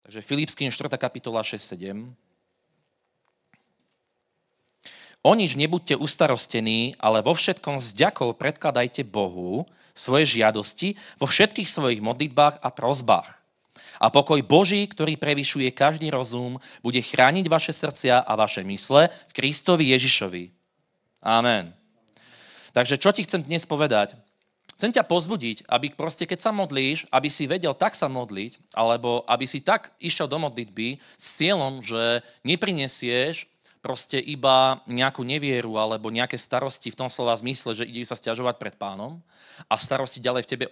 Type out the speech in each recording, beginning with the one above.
Takže Filipským 4. kapitola 6-7. O nič nebuďte ustarostení, ale vo všetkom s ďakou predkladajte Bohu svoje žiadosti vo všetkých svojich modlitbách a prosbách. A pokoj Boží, ktorý prevyšuje každý rozum, bude chrániť vaše srdcia a vaše mysle v Kristovi Ježišovi. Amen. Takže čo ti chcem dnes povedať? Chcem ťa pozbudiť, aby proste, keď sa modlíš, aby si vedel tak sa modliť, alebo aby si tak išiel do modlitby s cieľom, že neprinesieš proste iba nejakú nevieru alebo nejaké starosti v tom slova zmysle, že ide sa sťažovať pred Pánom a starosti ďalej v tebe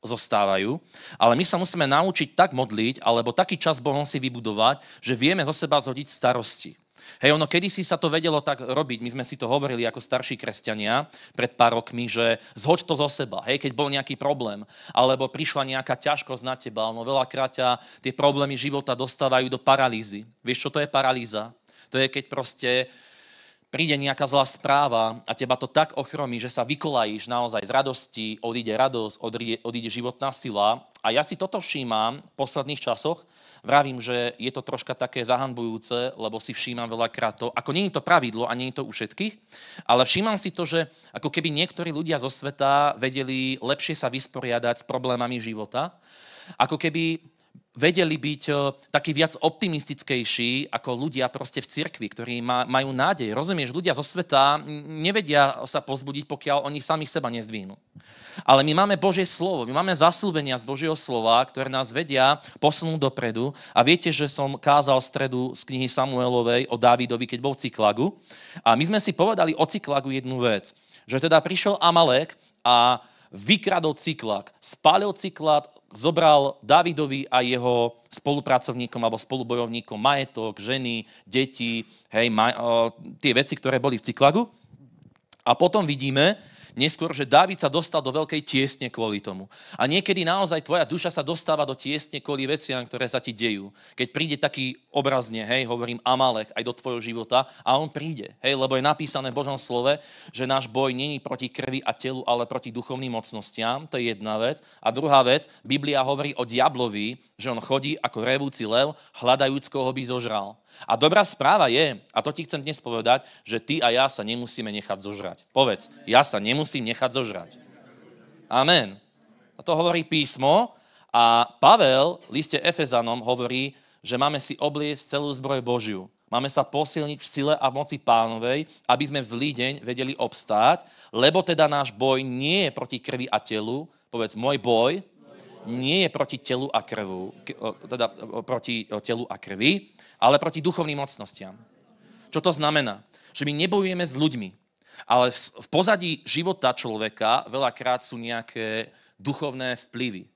zostávajú. Ale my sa musíme naučiť tak modliť, alebo taký čas Bohom si vybudovať, že vieme zo seba zhodiť starosti. Hej, kedysi sa to vedelo tak robiť, my sme si to hovorili ako starší kresťania pred pár rokmi, že zhoď to zo seba, hej, keď bol nejaký problém, alebo prišla nejaká ťažkosť na teba, veľakrát ťa tie problémy života dostávajú do paralýzy. Vieš, čo to je paralýza? To je, keď proste príde nejaká zlá správa a teba to tak ochromí, že sa vykolajíš naozaj z radosti, odíde radosť, odíde životná sila. A ja si toto všímam v posledných časoch. Vravím, že je to troška také zahanbujúce, lebo si všímam veľakrát to, ako nie je to pravidlo a nie je to u všetkých, ale všímam si to, že ako keby niektorí ľudia zo sveta vedeli lepšie sa vysporiadať s problémami života, ako keby vedeli byť taký viac optimistickejší ako ľudia proste v cirkvi, ktorí majú nádej. Rozumieš, ľudia zo sveta nevedia sa pozbudiť, pokiaľ oni samých seba nezdvihnú. Ale my máme Božie slovo, my máme zasľúbenia z Božieho slova, ktoré nás vedia posunúť dopredu. A viete, že som kázal v stredu z knihy Samuelovej o Dávidovi, keď bol v Ciklagu. A my sme si povedali o Ciklagu jednu vec, že teda prišiel Amalek a vykradol Ciklag, spálil Ciklag, zobral Dávidovi a jeho spolupracovníkom alebo spolubojovníkom majetok, ženy, deti, hej, tie veci, ktoré boli v Ciklagu. A potom vidíme neskôr, že Dávid sa dostal do veľkej tiesne kvôli tomu. A niekedy naozaj tvoja duša sa dostáva do tiesne kvôli veciam, ktoré sa ti dejú. Keď príde taký obrazne, hej, hovorím Amalek aj do tvojho života a on príde, hej, lebo je napísané v Božom slove, že náš boj nie je proti krvi a telu, ale proti duchovným mocnostiam, to je jedna vec. A druhá vec, Biblia hovorí o diablovi, že on chodí ako revúci lev, hľadajúc, koho by zožral. A dobrá správa je, a to ti chcem dnes povedať, že ty a ja sa nemusíme nechať zožrať. Povedz, ja sa nemusím nechať zožrať. Amen. A to hovorí písmo a Pavel v liste Efezanom hovorí, že máme si obliecť celú zbroj Božiu. Máme sa posilniť v sile a v moci Pánovej, aby sme v zlý deň vedeli obstáť, lebo teda náš boj nie je proti krvi a telu, povedz, môj boj nie je proti telu a krvu, teda proti telu a krvi, ale proti duchovným mocnostiam. Čo to znamená? Že my nebojujeme s ľuďmi, ale v pozadí života človeka veľakrát sú nejaké duchovné vplyvy.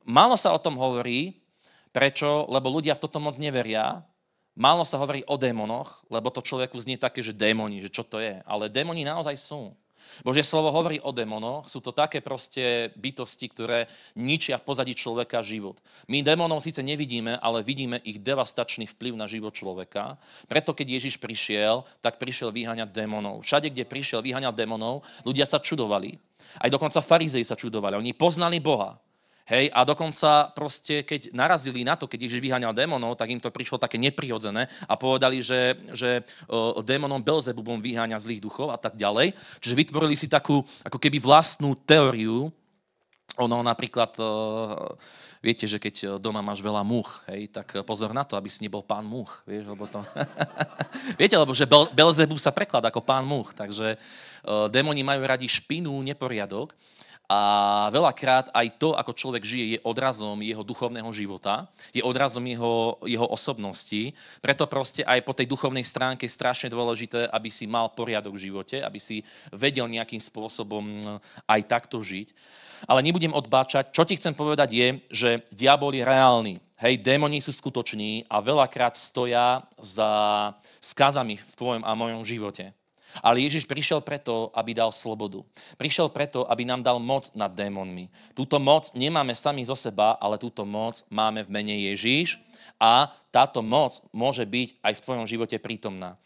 Málo sa o tom hovorí, prečo? Lebo ľudia v toto moc neveria. Málo sa hovorí o démonoch, lebo to človeku znie také, že démoni, že čo to je. Ale démoni naozaj sú. Božie slovo hovorí o démonoch, sú to také proste bytosti, ktoré ničia v pozadí človeka život. My démonov síce nevidíme, ale vidíme ich devastačný vplyv na život človeka. Preto, keď Ježiš prišiel, tak prišiel vyháňať démonov. Všade, kde prišiel vyháňať démonov, ľudia sa čudovali. Aj dokonca farizei sa čudovali. Oni poznali Boha. Hej, a dokonca proste, keď narazili na to, keď Ježiš vyháňal démonov, tak im to prišlo také neprirodzené a povedali, že démonom Belzebubom vyháňa zlých duchov a tak ďalej. Čiže vytvorili si takú ako keby vlastnú teóriu. Ono napríklad, viete, že keď doma máš veľa múch, hej, tak pozor na to, aby si nebol pán múch, vieš, lebo to... Viete, lebo že Belzebub sa prekladá ako pán múch, takže démoni majú radi špinu, neporiadok. A veľakrát aj to, ako človek žije, je odrazom jeho duchovného života, je odrazom jeho osobnosti. Preto proste aj po tej duchovnej stránke je strašne dôležité, aby si mal poriadok v živote, aby si vedel nejakým spôsobom aj takto žiť. Ale nebudem odbáčať. Čo ti chcem povedať je, že diabol je reálny. Hej, démoni sú skutoční a veľakrát stoja za skazami v tvojom a mojom živote. Ale Ježiš prišiel preto, aby dal slobodu. Prišiel preto, aby nám dal moc nad démonmi. Túto moc nemáme sami zo seba, ale túto moc máme v mene Ježiš a táto moc môže byť aj v tvojom živote prítomná.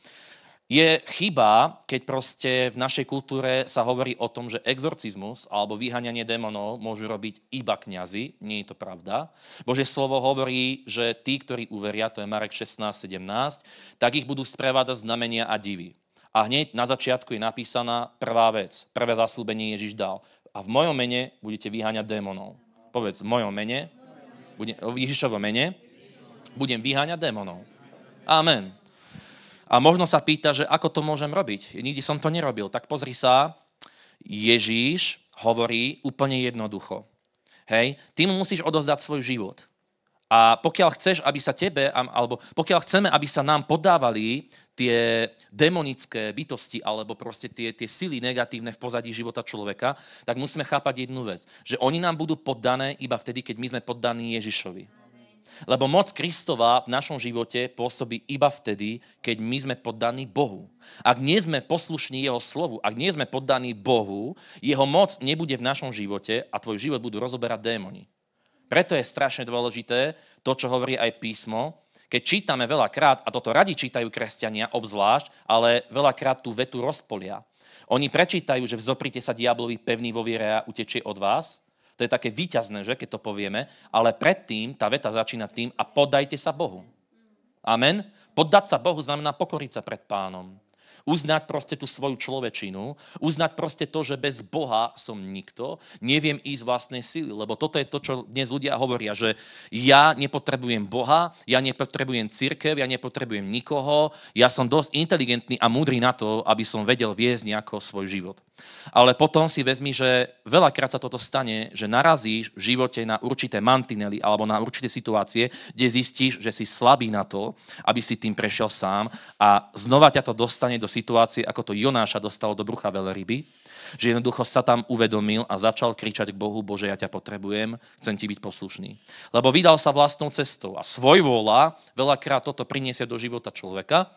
Je chyba, keď proste v našej kultúre sa hovorí o tom, že exorcizmus alebo vyháňanie démonov môžu robiť iba kňazi. Nie je to pravda. Božie slovo hovorí, že tí, ktorí uveria, to je Marek 16:17, tak ich budú sprevádať znamenia a divy. A hneď na začiatku je napísaná prvá vec. Prvé zasľúbenie Ježiš dal. A v mojom mene budete vyháňať démonov. Povedz, v mojom mene, v Ježišovom mene, budem vyháňať démonov. Amen. A možno sa pýta, že ako to môžem robiť. Nikdy som to nerobil. Tak pozri sa, Ježíš hovorí úplne jednoducho. Hej, ty mu musíš odozdať svoj život. A pokiaľ chceš, aby sa tebe, alebo pokiaľ chceme, aby sa nám podávali tie demonické bytosti, alebo proste tie sily negatívne v pozadí života človeka, tak musíme chápať jednu vec. Že oni nám budú poddané iba vtedy, keď my sme poddaní Ježišovi. Lebo moc Kristova v našom živote pôsobí iba vtedy, keď my sme poddaní Bohu. Ak nie sme poslušní jeho slovu, ak nie sme poddaní Bohu, jeho moc nebude v našom živote a tvoj život budú rozoberať démoni. Preto je strašne dôležité to, čo hovorí aj písmo, keď čítame veľakrát, a toto radi čítajú kresťania obzvlášť, ale veľakrát tú vetu rozpolia. Oni prečítajú, že vzoprite sa diablovi pevný vo viere a utečie od vás. To je také víťazné, že, keď to povieme, ale predtým tá veta začína tým a poddajte sa Bohu. Amen? Poddať sa Bohu znamená pokoriť sa pred Pánom. Uznať proste tú svoju človečinu, uznať proste to, že bez Boha som nikto, neviem ísť vlastnej sily, lebo toto je to, čo dnes ľudia hovoria, že ja nepotrebujem Boha, ja nepotrebujem cirkev, ja nepotrebujem nikoho, ja som dosť inteligentný a múdry na to, aby som vedel viesť nejako svoj život. Ale potom si vezmi, že veľakrát sa toto stane, že narazíš v živote na určité mantinely alebo na určité situácie, kde zistíš, že si slabý na to, aby si tým prešiel sám a znova ťa to dostane do situácie, ako to Jonáša dostalo do brucha veľryby, že jednoducho sa tam uvedomil a začal kričať k Bohu, Bože, ja ťa potrebujem, chcem ti byť poslušný. Lebo vydal sa vlastnou cestou a svojvôľa veľakrát toto priniesie do života človeka,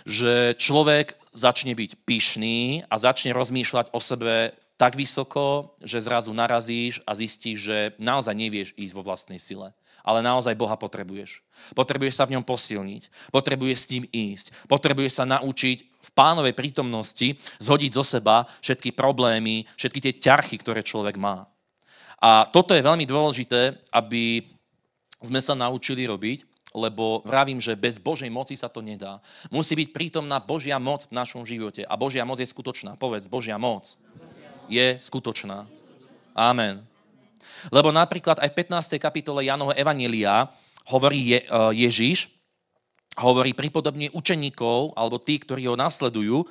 že človek začne byť pyšný a začne rozmýšľať o sebe tak vysoko, že zrazu narazíš a zistíš, že naozaj nevieš ísť vo vlastnej sile. Ale naozaj Boha potrebuješ. Potrebuješ sa v ňom posilniť. Potrebuješ s ním ísť. Potrebuješ sa naučiť v Pánovej prítomnosti zhodiť zo seba všetky problémy, všetky tie ťarchy, ktoré človek má. A toto je veľmi dôležité, aby sme sa naučili robiť, lebo vravím, že bez Božej moci sa to nedá. Musí byť prítomná Božia moc v našom živote. A Božia moc je skutočná. Povedz, Božia moc je skutočná. Amen. Lebo napríklad aj v 15. kapitole Jánovho evanjelia hovorí Ježiš, hovorí pripodobne učeníkov, alebo tí, ktorí ho nasledujú,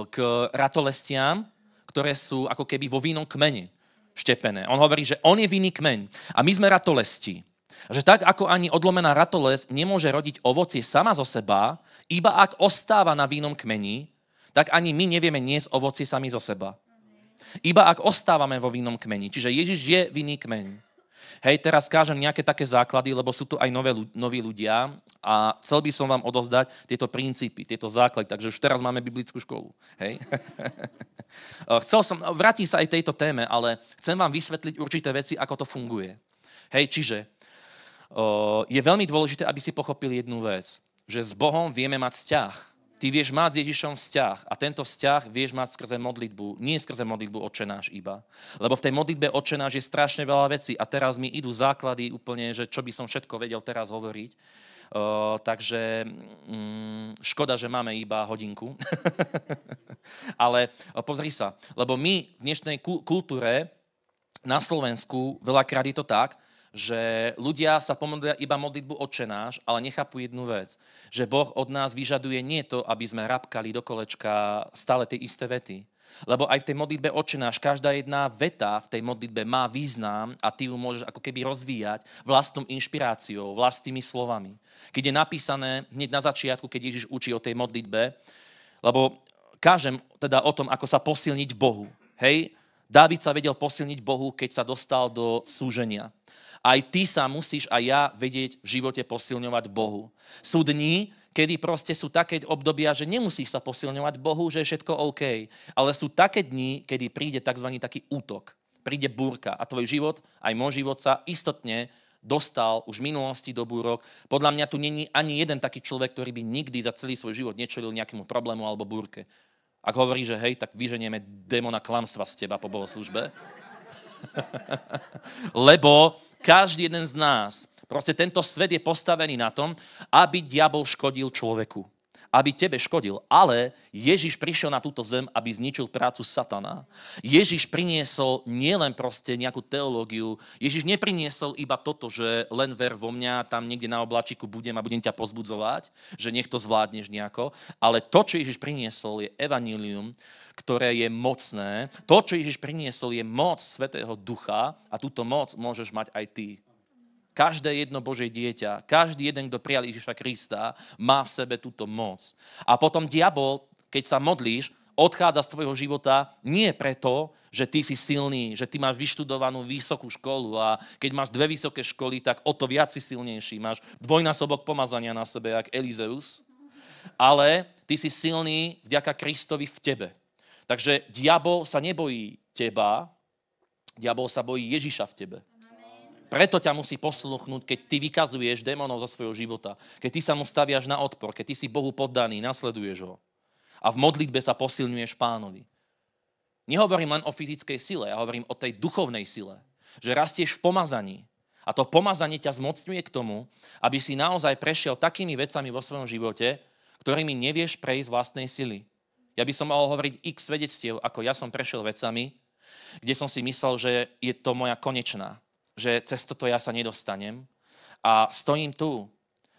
k ratolestiam, ktoré sú ako keby vo vinnom kmene štepené. On hovorí, že on je vinný kmeň a my sme ratolesti. Že tak, ako ani odlomená ratoles nemôže rodiť ovocie sama zo seba, iba ak ostáva na vinnom kmeni, tak ani my nevieme niesť ovocie sami zo seba. Iba ak ostávame vo vinnom kmeni. Čiže Ježiš je vinný kmeň. Hej, teraz kážem nejaké také základy, lebo sú tu aj noví ľudia a chcel by som vám odozdať tieto princípy, tieto základy, takže už teraz máme biblickú školu. Hej. Vrátim sa aj tejto téme, ale chcem vám vysvetliť určité veci, ako to funguje. Hej, čiže je veľmi dôležité, aby si pochopil jednu vec, že s Bohom vieme mať vzťah. Ty vieš mať s Ježišom vzťah a tento vzťah vieš mať skrze modlitbu, nie skrze modlitbu Otče náš iba. Lebo v tej modlitbe Otče náš je strašne veľa vecí a teraz mi idú základy úplne, že čo by som všetko vedel teraz hovoriť. Takže škoda, že máme iba hodinku. Ale pozri sa, lebo my v dnešnej kultúre na Slovensku veľakrát je to tak, že ľudia sa pomodlia iba modlitbu Otče náš, ale nechápu jednu vec, že Boh od nás vyžaduje nie to, aby sme rabkali do kolečka stále tie isté vety. Lebo aj v tej modlitbe Otče náš každá jedna veta v tej modlitbe má význam a ty ju môžeš ako keby rozvíjať vlastnou inšpiráciou, vlastnými slovami. Keď je napísané hneď na začiatku, keď Ježiš učí o tej modlitbe, lebo kážem teda o tom, ako sa posilniť Bohu. Hej, Dávid sa vedel posilniť Bohu, keď sa dostal do súženia. Aj ty sa musíš a ja vedieť v živote posilňovať Bohu. Sú dni, kedy proste sú také obdobia, že nemusíš sa posilňovať Bohu, že je všetko OK. Ale sú také dni, kedy príde tzv. Taký útok. Príde búrka a tvoj život, aj môj život sa istotne dostal už v minulosti do búrok. Podľa mňa tu není ani jeden taký človek, ktorý by nikdy za celý svoj život nečelil nejakému problému alebo búrke. Ak hovorí, že hej, tak vyženieme démona klamstva z teba po bohoslúžbe. Lebo každý jeden z nás, proste tento svet je postavený na tom, aby diabol škodil človeku. Aby tebe škodil. Ale Ježiš prišiel na túto zem, aby zničil prácu satana. Ježiš priniesol nielen proste nejakú teológiu, Ježiš nepriniesol iba toto, že len ver vo mňa, tam niekde na obláčiku budem a budem ťa pozbudzovať, že nech to zvládneš nejako, ale to, čo Ježiš priniesol, je evanjelium, ktoré je mocné. To, čo Ježiš priniesol, je moc Svätého Ducha a túto moc môžeš mať aj ty. Každé jedno Božie dieťa, každý jeden, kto prijal Ježiša Krista, má v sebe túto moc. A potom diabol, keď sa modlíš, odchádza z tvojho života nie preto, že ty si silný, že ty máš vyštudovanú vysokú školu a keď máš 2 vysoké školy, tak o to viac si silnejší. Máš dvojnásobok pomazania na sebe, jak Elizeus. Ale ty si silný vďaka Kristovi v tebe. Takže diabol sa nebojí teba, diabol sa bojí Ježiša v tebe. Preto ťa musí posluchnúť, keď ty vykazuješ démonov zo svojho života. Keď ty sa mu staviaš na odpor, keď ty si Bohu poddaný, nasleduješ ho. A v modlitbe sa posilňuješ Pánovi. Nehovorím len o fyzickej sile, ja hovorím o tej duchovnej sile. Že rastieš v pomazaní. A to pomazanie ťa zmocňuje k tomu, aby si naozaj prešiel takými vecami vo svojom živote, ktorými nevieš prejsť vlastnej sily. Ja by som mohol hovoriť x svedectiev, ako ja som prešiel vecami, kde som si myslel, že je to moja konečná. Že cez toto ja sa nedostanem a stojím tu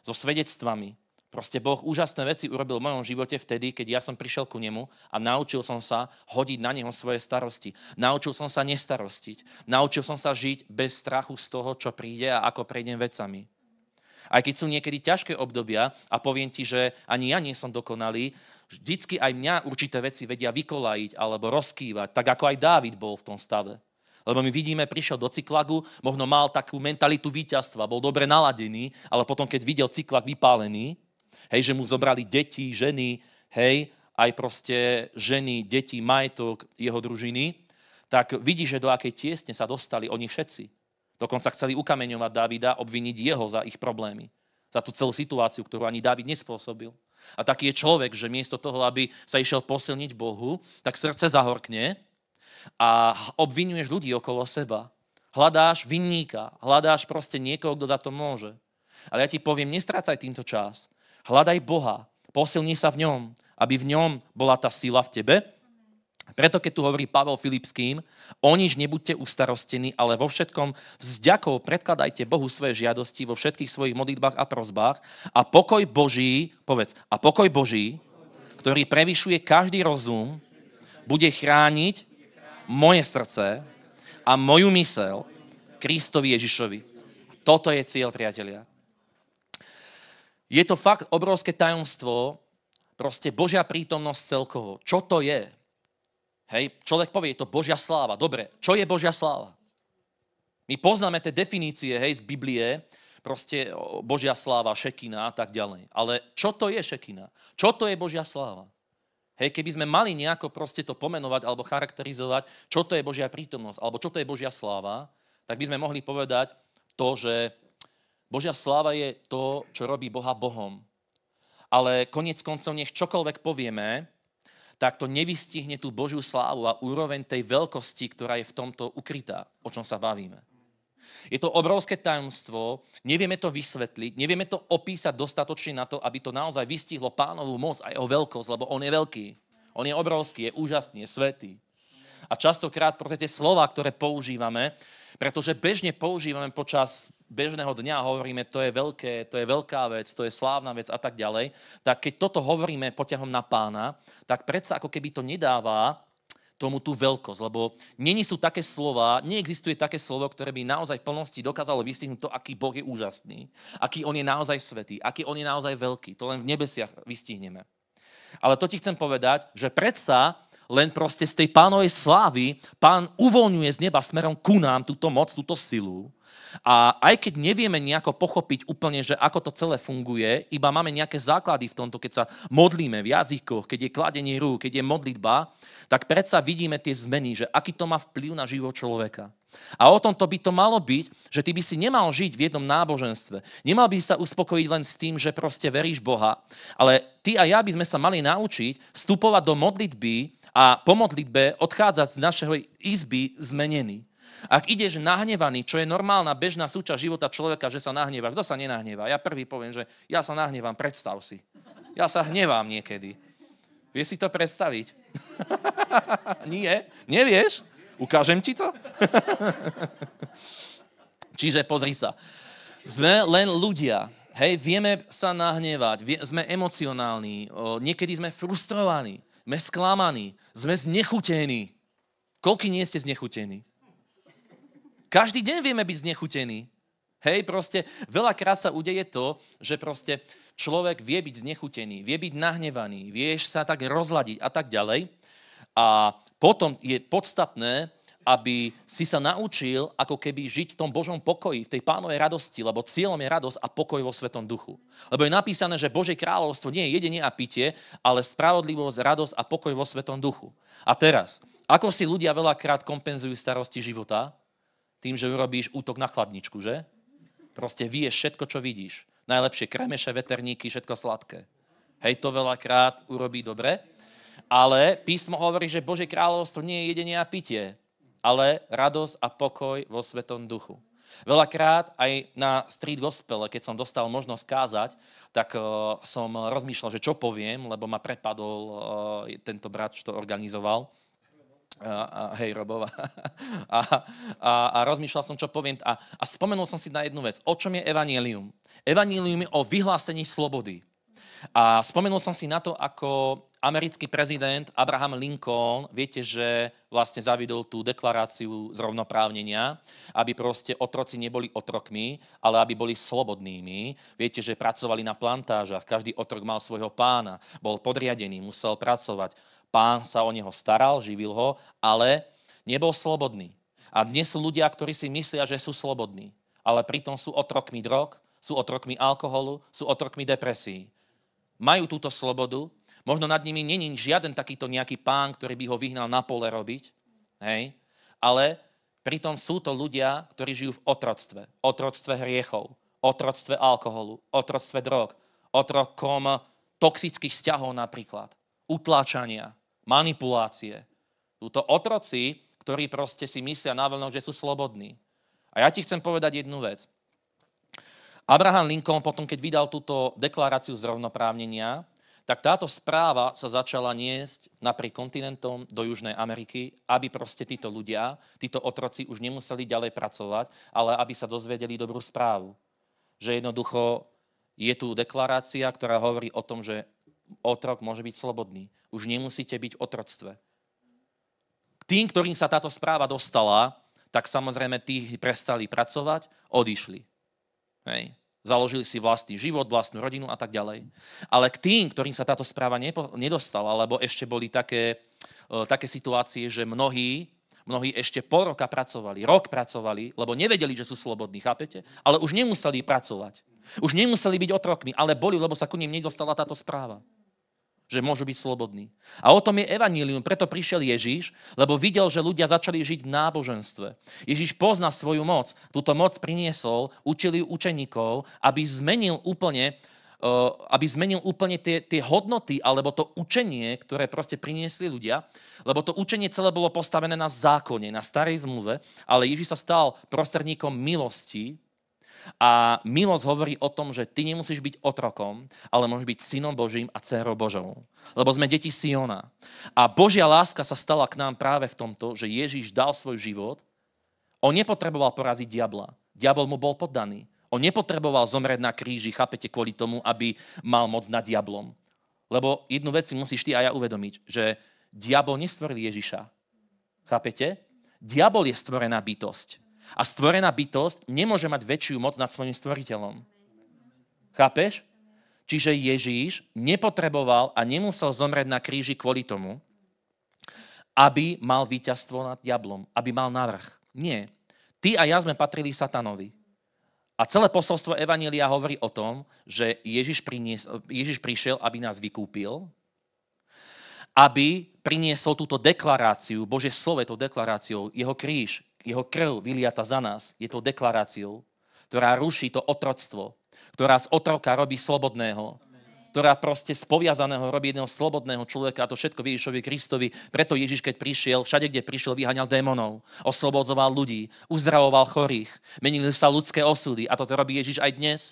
so svedectvami. Proste Boh úžasné veci urobil v mojom živote vtedy, keď ja som prišiel ku nemu a naučil som sa hodiť na neho svoje starosti. Naučil som sa nestarostiť. Naučil som sa žiť bez strachu z toho, čo príde a ako prejdem vecami. Aj keď sú niekedy ťažké obdobia a poviem ti, že ani ja nie som dokonalý, vždycky aj mňa určité veci vedia vykolajiť alebo rozkývať, tak ako aj Dávid bol v tom stave. Lebo my vidíme, prišiel do Cyklagu, možno mal takú mentalitu víťazstva, bol dobre naladený, ale potom, keď videl Cyklak vypálený, hej, že mu zobrali deti, ženy, hej, aj proste ženy, deti, majetok jeho družiny, tak vidí, že do akej tiesne sa dostali oni všetci. Dokonca chceli ukameňovať Dávida, obviniť jeho za ich problémy. Za tú celú situáciu, ktorú ani Dávid nespôsobil. A taký je človek, že miesto toho, aby sa išiel posilniť Bohu, tak srdce zahorkne, a obvinuješ ľudí okolo seba. Hľadáš vinníka, hľadáš proste niekoho, kto za to môže. Ale ja ti poviem, nestrácaj týmto čas. Hľadaj Boha, posilni sa v ňom, aby v ňom bola tá sila v tebe. Preto, keď tu hovorí Pavel Filipským, o nič nebuďte ustarostení, ale vo všetkom vzďakou predkladajte Bohu svoje žiadosti vo všetkých svojich modlitbách a prosbách a pokoj Boží, a pokoj Boží, ktorý prevyšuje každý rozum, bude chrániť moje srdce a moju myseľ Kristovi Ježišovi. Toto je cieľ, priatelia. Je to fakt obrovské tajomstvo, proste Božia prítomnosť celkovo. Čo to je? Hej, človek povie, je to Božia sláva. Dobre, čo je Božia sláva? My poznáme tie definície, hej, z Biblie, proste Božia sláva, šekina a tak ďalej. Ale čo to je šekina? Čo to je Božia sláva? Hej, keby sme mali nejako proste to pomenovať alebo charakterizovať, čo to je Božia prítomnosť alebo čo to je Božia sláva, tak by sme mohli povedať to, že Božia sláva je to, čo robí Boha Bohom. Ale koniec koncov, nech čokoľvek povieme, tak to nevystihne tú Božiu slávu a úroveň tej veľkosti, ktorá je v tomto ukrytá, o čom sa bavíme. Je to obrovské tajomstvo, nevieme to vysvetliť, nevieme to opísať dostatočne na to, aby to naozaj vystihlo Pánovú moc a jeho veľkosť, lebo on je veľký, on je obrovský, je úžasný, je svätý. A častokrát proste tie slova, ktoré používame, pretože bežne používame počas bežného dňa, hovoríme, to je veľké, to je veľká vec, to je slávna vec a tak ďalej, tak keď toto hovoríme poťahom na Pána, tak predsa ako keby to nedáva tomu tú veľkosť, lebo nie sú také slova, neexistuje také slovo, ktoré by naozaj v plnosti dokázalo vystihnúť to, aký Boh je úžasný, aký on je naozaj svätý, aký on je naozaj veľký. To len v nebesiach vystihneme. Ale to ti chcem povedať, že predsa len proste z tej pánovej slávy pán uvoľňuje z neba smerom ku nám túto moc, túto silu. A aj keď nevieme nejako pochopiť úplne, že ako to celé funguje, iba máme nejaké základy v tomto, keď sa modlíme v jazykoch, keď je kladenie rúk, keď je modlitba, tak predsa vidíme tie zmeny, že aký to má vplyv na život človeka. A o tomto by to malo byť, že ty by si nemal žiť v jednom náboženstve. Nemal by sa uspokojiť len s tým, že proste veríš Boha, ale ty a ja by sme sa mali naučiť vstupovať do modlitby a po modlitbe odchádzať z našej izby zmenený. Ak ideš nahnevaný, čo je normálna bežná súčasť života človeka, že sa nahnevá. Kto sa nenahnevá? Ja prvý poviem, že ja sa nahnevám, predstav si. Ja sa hnevám niekedy. Vieš si to predstaviť? Nie? Nevieš? Ukážem ti to? Čiže pozri sa. Sme len ľudia. Hej, vieme sa nahnevať, sme emocionálni, niekedy sme frustrovaní, sme sklamaní, sme znechutení. Koľký nie ste znechutení? Každý deň vieme byť znechutení. Hej, proste veľakrát sa udeje to, že proste človek vie byť znechutený, vie byť nahnevaný, vieš sa tak rozladiť a tak ďalej. A potom je podstatné, aby si sa naučil ako keby žiť v tom Božom pokoji, v tej pánovej radosti, lebo cieľom je radosť a pokoj vo Svetom duchu. Lebo je napísané, že Božie kráľovstvo nie je jedenie a pitie, ale spravodlivosť, radosť a pokoj vo Svetom duchu. A teraz, ako si ľudia veľakrát kompenzujú starosti života? Tým, že urobíš útok na chladničku, že? Proste vieš všetko, čo vidíš. Najlepšie kremeše, veterníky, všetko sladké. Hej, to veľakrát urobí dobre. Ale písmo hovorí, že Božie kráľovstvo nie je jedenie a pitie, ale radosť a pokoj vo Svetom duchu. Veľakrát aj na street gospele, keď som dostal možnosť kázať, tak som rozmýšľal, že čo poviem, lebo ma prepadol tento brat, čo to organizoval. Hej, Robov. A rozmýšľal som, čo poviem. A spomenul som si na jednu vec. O čom je evanjelium? Evanjelium je o vyhlásení slobody. A spomenul som si na to, ako americký prezident Abraham Lincoln, viete, že vlastne zaviedol tú deklaráciu zrovnoprávnenia, aby proste otroci neboli otrokmi, ale aby boli slobodnými. Viete, že pracovali na plantážach, každý otrok mal svojho pána, bol podriadený, musel pracovať. Pán sa o neho staral, živil ho, ale nebol slobodný. A dnes sú ľudia, ktorí si myslia, že sú slobodní, ale pritom sú otrokmi drog, sú otrokmi alkoholu, sú otrokmi depresií. Majú túto slobodu, možno nad nimi není žiaden takýto nejaký pán, ktorý by ho vyhnal na pole robiť, hej? Ale pritom sú to ľudia, ktorí žijú v otroctve. Otroctve hriechov, otroctve alkoholu, otroctve drog, otrokom toxických vzťahov napríklad, utláčania, manipulácie. Sú to otroci, ktorí proste si myslia naveľno, že sú slobodní. A ja ti chcem povedať jednu vec. Abraham Lincoln potom, keď vydal túto deklaráciu zrovnoprávnenia, tak táto správa sa začala niesť napriek kontinentom do Južnej Ameriky, aby proste títo ľudia, títo otroci už nemuseli ďalej pracovať, ale aby sa dozvedeli dobrú správu. Že jednoducho je tu deklarácia, ktorá hovorí o tom, že otrok môže byť slobodný. Už nemusíte byť v otroctve. Tým, ktorým sa táto správa dostala, tak samozrejme tí prestali pracovať, odišli. Hej. Založili si vlastný život, vlastnú rodinu a tak ďalej. Ale k tým, ktorým sa táto správa nedostala, lebo ešte boli také situácie, že mnohí ešte pol roka pracovali, rok pracovali, lebo nevedeli, že sú slobodní, chápete? Ale už nemuseli pracovať. Už nemuseli byť otrokmi, ale boli, lebo sa ku nim nedostala táto správa. Že môžu byť slobodní. A o tom je evanjelium, preto prišiel Ježíš, lebo videl, že ľudia začali žiť v náboženstve. Ježíš pozná svoju moc, túto moc priniesol, učili učeníkov, aby zmenil úplne tie hodnoty, alebo to učenie, ktoré proste priniesli ľudia, lebo to učenie celé bolo postavené na zákone, na starej zmluve, ale Ježíš sa stal prostredníkom milosti. A milosť hovorí o tom, že ty nemusíš byť otrokom, ale môžeš byť synom Božím a dcérou Božou. Lebo sme deti Siona. A Božia láska sa stala k nám práve v tomto, že Ježíš dal svoj život. On nepotreboval poraziť diabla. Diabol mu bol poddaný. On nepotreboval zomrieť na kríži, chápete, kvôli tomu, aby mal moc nad diablom. Lebo jednu vec si musíš ty a ja uvedomiť, že diabol nestvoril Ježiša. Chápete? Diabol je stvorená bytosť. A stvorená bytosť nemôže mať väčšiu moc nad svojím stvoriteľom. Chápeš? Čiže Ježíš nepotreboval a nemusel zomrieť na kríži kvôli tomu, aby mal víťazstvo nad diablom, aby mal navrch. Nie. Ty a ja sme patrili satanovi. A celé posolstvo Evanjelia hovorí o tom, že Ježiš prišiel, aby nás vykúpil, aby priniesol túto deklaráciu, Božie slovo je tou deklaráciou, jeho kríž, jeho krv vyliata za nás, je tou deklaráciou, ktorá ruší to otroctvo, ktorá z otroka robí slobodného, ktorá proste z poviazaného robí jedného slobodného človeka a to všetko v Ježišovi Kristovi. Preto Ježiš, keď prišiel, všade, kde prišiel, vyháňal démonov, oslobodzoval ľudí, uzdravoval chorých, menili sa ľudské osudy a toto robí Ježiš aj dnes.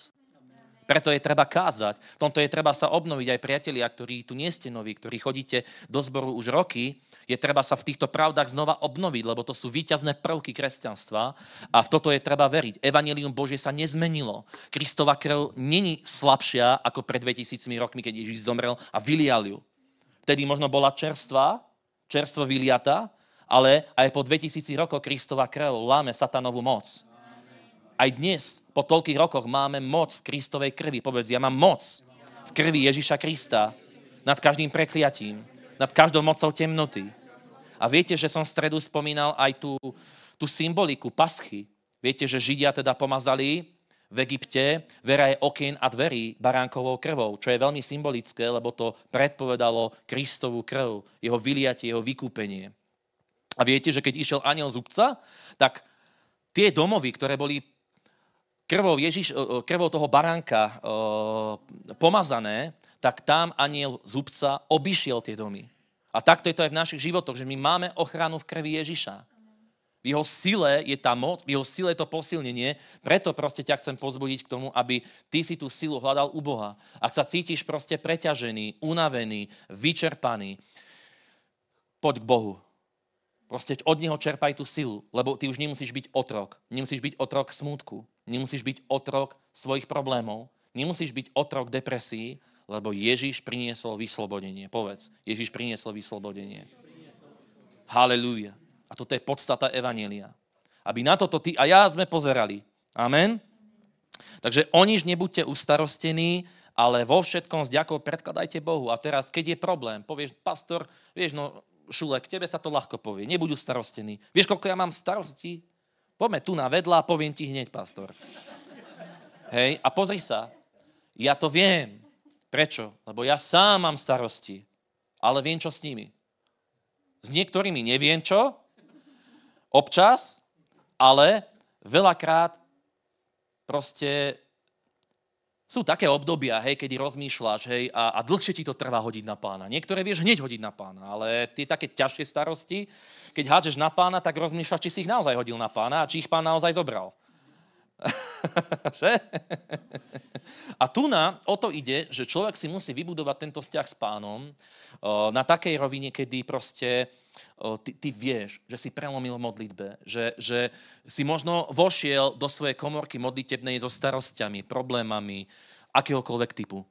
Preto je treba kázať. V tomto je treba sa obnoviť aj priatelia, ktorí tu nie ste noví, ktorí chodíte do zboru už roky. Je treba sa v týchto pravdách znova obnoviť, lebo to sú víťazné prvky kresťanstva a v toto je treba veriť. Evanjelium Božie sa nezmenilo. Kristova krv není slabšia ako pred 2000 rokmi, keď Ježiš zomrel a vylial ju. Vtedy možno bola čerstvo vyliata, ale aj po 2000 rokoch Kristova krv láme satanovú moc. Aj dnes, po toľkých rokoch, máme moc v Kristovej krvi. Povedz, ja mám moc v krvi Ježiša Krista nad každým prekliatím, nad každou mocou temnoty. A viete, že som v stredu spomínal aj tú symboliku paschy. Viete, že Židia teda pomazali v Egypte veraje okien a dverí baránkovou krvou, čo je veľmi symbolické, lebo to predpovedalo Kristovú krv, jeho vyliatie, jeho vykúpenie. A viete, že keď išiel anjel zubca, tak tie domovy, ktoré boli krvou toho baránka pomazané, tak tam anjel zubca obišiel tie domy. A takto je to aj v našich životoch, že my máme ochranu v krvi Ježiša. V jeho sile je tá moc, v jeho sile je to posilnenie, preto proste ťa chcem pozbudiť k tomu, aby ty si tú silu hľadal u Boha. Ak sa cítiš proste preťažený, unavený, vyčerpaný, poď k Bohu. Proste od neho čerpaj tú silu, lebo ty už nemusíš byť otrok. Nemusíš byť otrok smútku. Nemusíš byť otrok svojich problémov. Nemusíš byť otrok depresí, lebo Ježiš priniesol vyslobodenie. Povedz, Ježiš priniesol vyslobodenie. Halelúja. A toto je podstata Evanjelia. Aby na toto ty a ja sme pozerali. Amen. Takže o nič nebuďte ustarostení, ale vo všetkom s ďakou predkladajte Bohu. A teraz, keď je problém, povieš, pastor, vieš, no, Šulek, tebe sa to ľahko povie, nebuď starostený. Vieš, koľko ja mám starostí? Poďme tu na vedľa a poviem ti hneď, pastor. Hej, a pozri sa, ja to viem. Prečo? Lebo ja sám mám starosti, ale viem, čo s nimi. S niektorými neviem čo, občas, ale veľakrát proste sú také obdobia, hej, kedy rozmýšľaš, hej, a dlhšie ti to trvá hodiť na Pána. Niektoré vieš hneď hodiť na Pána, ale tie také ťažšie starosti, keď hádžeš na Pána, tak rozmýšľaš, či si ich naozaj hodil na Pána a či ich Pán naozaj zobral. Že? A o to ide, že človek si musí vybudovať tento vzťah s Pánom na takej rovine, kedy proste ty vieš, že si prelomil v modlitbe, že si možno vošiel do svojej komórky modlitebnej so starosťami, problémami, akéhokoľvek typu.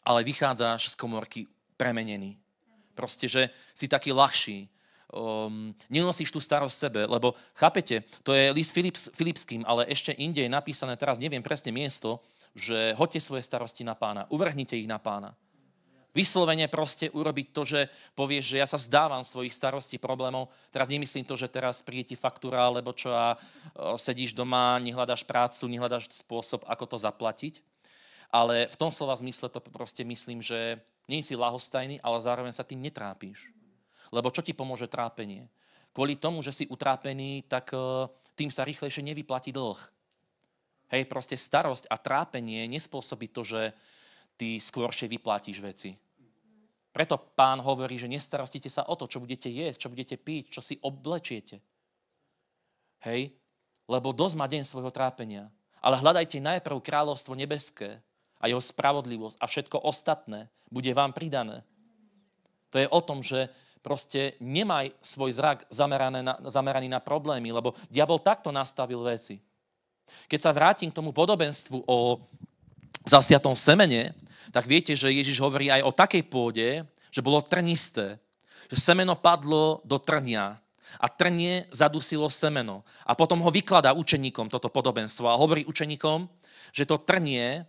Ale vychádzaš z komórky premenený. Proste, že si taký ľahší. Nenosíš tú starosť sebe, lebo chápete, to je list Filipským, ale ešte inde je napísané, teraz neviem presne miesto, že hoďte svoje starosti na Pána, uvrhnite ich na Pána. Vyslovene proste urobiť to, že povieš, že ja sa zdávam svojich starostí, problémov. Teraz nemyslím to, že teraz príde ti faktúra, alebo čo a sedíš doma, nehľadaš prácu, nehľadaš spôsob, ako to zaplatiť. Ale v tom slova zmysle to proste myslím, že nie si ľahostajný, ale zároveň sa tým netrápíš. Lebo čo ti pomôže trápenie? Kvôli tomu, že si utrápený, tak tým sa rýchlejšie nevyplatí dlh. Hej, proste starosť a trápenie nespôsobí to, že ty skôršie vyplatíš veci. Preto Pán hovorí, že nestarostite sa o to, čo budete jesť, čo budete piť, čo si oblečiete. Hej? Lebo dosť má deň svojho trápenia. Ale hľadajte najprv kráľovstvo nebeské a jeho spravodlivosť a všetko ostatné bude vám pridané. To je o tom, že proste nemaj svoj zrak zameraný na problémy, lebo diabol takto nastavil veci. Keď sa vrátim k tomu podobenstvu o zasiatom semene, tak viete, že Ježiš hovorí aj o takej pôde, že bolo trnisté, že semeno padlo do trnia a trnie zadusilo semeno. A potom ho vykladá učeníkom toto podobenstvo a hovorí učeníkom, že to trnie,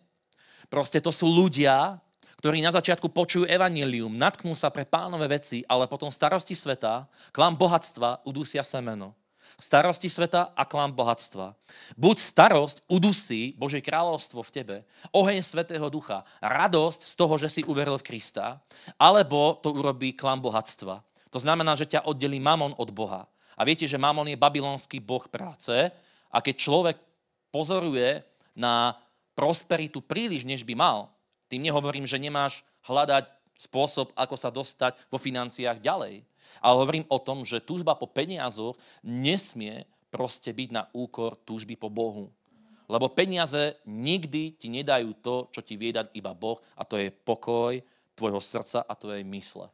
proste to sú ľudia, ktorí na začiatku počujú evanjelium, natknú sa pre Pánove veci, ale potom starosti sveta, klam bohatstva udusia semeno. Starosti sveta a klam bohatstva. Buď starosť udusí Božie kráľovstvo v tebe, oheň Svätého Ducha, radosť z toho, že si uveril v Krista, alebo to urobí klam bohatstva. To znamená, že ťa oddelí mamon od Boha. A viete, že mamon je babylonský boh práce a keď človek pozoruje na prosperitu príliš, než by mal, tým nehovorím, že nemáš hľadať spôsob, ako sa dostať vo financiách ďalej. Ale hovorím o tom, že túžba po peniazoch nesmie proste byť na úkor túžby po Bohu. Lebo peniaze nikdy ti nedajú to, čo ti vie dať iba Boh, a to je pokoj tvojho srdca a tvojej mysle.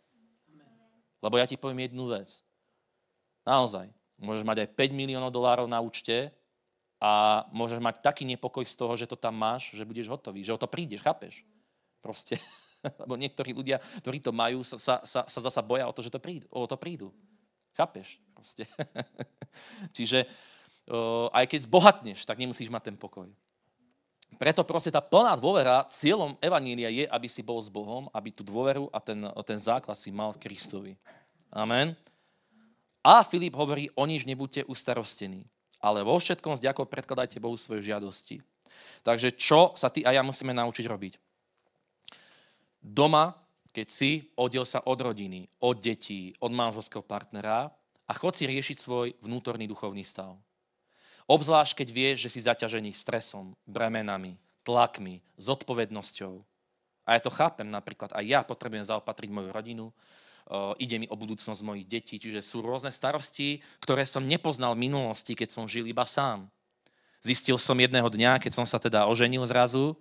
Lebo ja ti poviem jednu vec. Naozaj, môžeš mať aj 5 miliónov dolárov na účte a môžeš mať taký nepokoj z toho, že to tam máš, že budeš hotový, že o to prídeš, chápeš? Proste, lebo niektorí ľudia, ktorí to majú, sa zasa boja o to, že o to prídu. Chápeš? Proste. Čiže aj keď zbohatneš, tak nemusíš mať ten pokoj. Preto proste tá plná dôvera, cieľom evanília je, aby si bol s Bohom, aby tú dôveru a ten základ si mal v Kristovi. Amen. A Filip hovorí, o nič nebuďte ustarostení, ale vo všetkom s ďakou predkladajte Bohu svoje žiadosti. Takže čo sa ty a ja musíme naučiť robiť? Doma, keď si, oddiel sa od rodiny, od detí, od manželského partnera a chod si riešiť svoj vnútorný duchovný stav. Obzvlášť, keď vieš, že si zaťažený stresom, bremenami, tlakmi, zodpovednosťou. A ja to chápem napríklad, aj ja potrebujem zaopatriť moju rodinu, ide mi o budúcnosť mojich detí, čiže sú rôzne starosti, ktoré som nepoznal v minulosti, keď som žil iba sám. Zistil som jedného dňa, keď som sa teda oženil zrazu,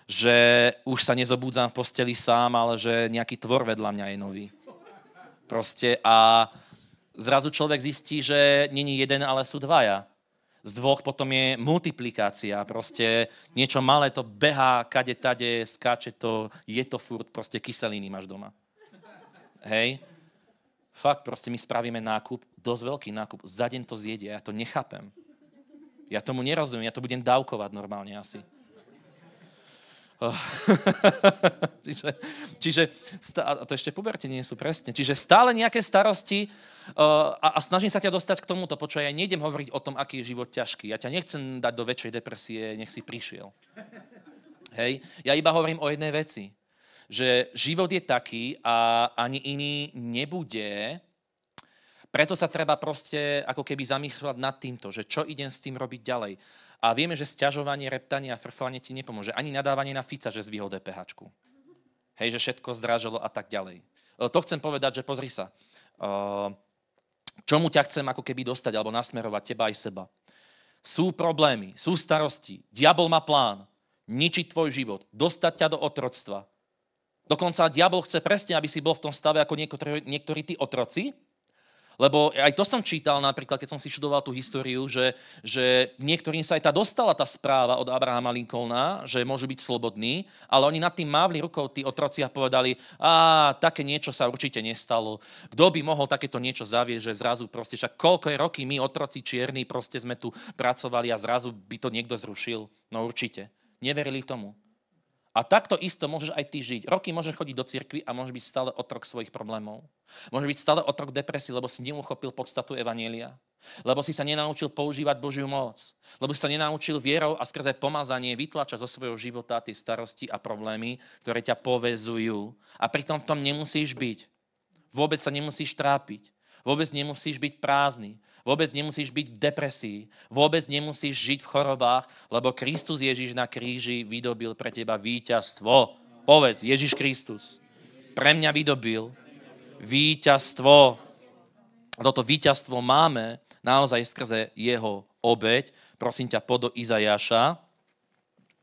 že už sa nezobúdzam v posteli sám, ale že nejaký tvor vedľa mňa je nový. Proste a zrazu človek zistí, že není jeden, ale sú dvaja. Z dvoch potom je multiplikácia, proste niečo malé to behá, kade, tade, skáče to, je to furt, proste kyseliny máš doma. Hej? Fakt, proste my spravíme nákup, dosť veľký nákup, za deň to zjedie, ja to nechápem. Ja tomu nerozumiem, ja to budem dávkovať normálne asi. Čiže a to ešte puberte nie sú presne. Čiže stále nejaké starosti a snažím sa ťa dostať k tomuto. Počuj, ja nejdem hovoriť o tom, aký je život ťažký. Ja ťa nechcem dať do väčšej depresie, nech si prišiel. Hej? Ja iba hovorím o jednej veci. Že život je taký a ani iný nebude. Preto sa treba proste ako keby zamýšľať nad týmto, že čo idem s tým robiť ďalej. A vieme, že sťažovanie, reptanie a frflanie ti nepomôže. Ani nadávanie na Fica, že zvýhol DPH-čku. Hej, že všetko zdražilo a tak ďalej. To chcem povedať, že pozri sa. Čomu ťa chcem ako keby dostať alebo nasmerovať teba aj seba. Sú problémy, sú starosti. Diabol má plán ničiť tvoj život, dostať ťa do otroctva. Dokonca diabol chce presne, aby si bol v tom stave ako niektorí tí otroci. Lebo aj to som čítal napríklad, keď som si študoval tú históriu, že niektorým sa aj dostala tá správa od Abrahama Lincolna, že môžu byť slobodní, ale oni nad tým mávli rukou tí otroci a povedali, také niečo sa určite nestalo. Kto by mohol takéto niečo zaviesť, že zrazu proste, však koľko je roky my, otroci čierni, proste sme tu pracovali a zrazu by to niekto zrušil. No určite. Neverili tomu. A takto isto môžeš aj ty žiť. Roky môžeš chodiť do cirkvi a môžeš byť stále otrok svojich problémov. Môžeš byť stále otrok depresie, lebo si neuchopil podstatu evanjelia. Lebo si sa nenaučil používať Božiu moc. Lebo si sa nenaučil vierou a skrze pomazanie vytlačať zo svojho života tie starosti a problémy, ktoré ťa poväzujú. A pritom v tom nemusíš byť. Vôbec sa nemusíš trápiť. Vôbec nemusíš byť prázdny. Vôbec nemusíš byť v depresii. Vôbec nemusíš žiť v chorobách, lebo Kristus Ježiš na kríži vydobil pre teba víťazstvo. Povedz, Ježiš Kristus pre mňa vydobil víťazstvo. Toto víťazstvo máme naozaj skrze jeho obeť. Prosím ťa, poď do Izajaša.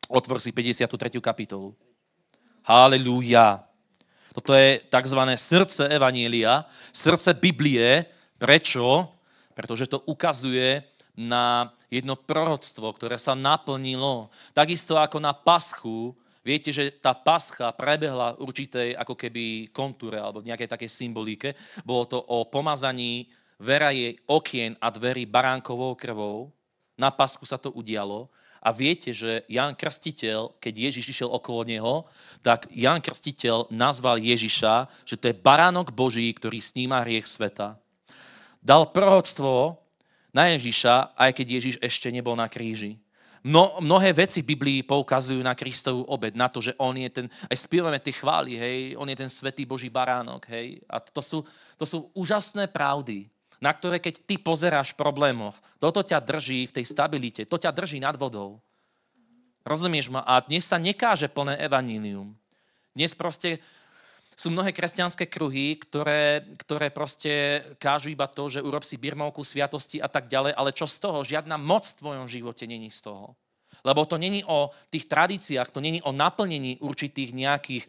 Otvor si 53. kapitolu. Halelúja. Toto je tzv. Srdce evanielia, srdce Biblie. Prečo? Pretože to ukazuje na jedno proroctvo, ktoré sa naplnilo. Takisto ako na paschu. Viete, že tá pascha prebehla v určitej ako keby kontúre alebo v nejakej takej symbolike. Bolo to o pomazaní veraje okien a dverí baránkovou krvou. Na paschu sa to udialo. A viete, že Ján Krstiteľ, keď Ježiš išiel okolo neho, tak Ján Krstiteľ nazval Ježiša, že to je baránok Boží, ktorý sníma hriech sveta. Dal proroctvo na Ježiša, aj keď Ježiš ešte nebol na kríži. Mnohé veci v Biblii poukazujú na Kristovú obed, na to, že on je ten, aj spievame tie chvály, hej, on je ten svätý Boží baránok, hej. A to sú úžasné pravdy, na ktoré keď ty pozeráš v problémoch, toto ťa drží v tej stabilite, to ťa drží nad vodou. Rozumieš ma? A dnes sa nekáže plné evanílium. Dnes proste sú mnohé kresťanské kruhy, ktoré proste kážu iba to, že urob si birmovku sviatosti a tak ďalej, ale čo z toho? Žiadna moc v tvojom živote není z toho. Lebo to není o tých tradíciách, to není o naplnení určitých nejakých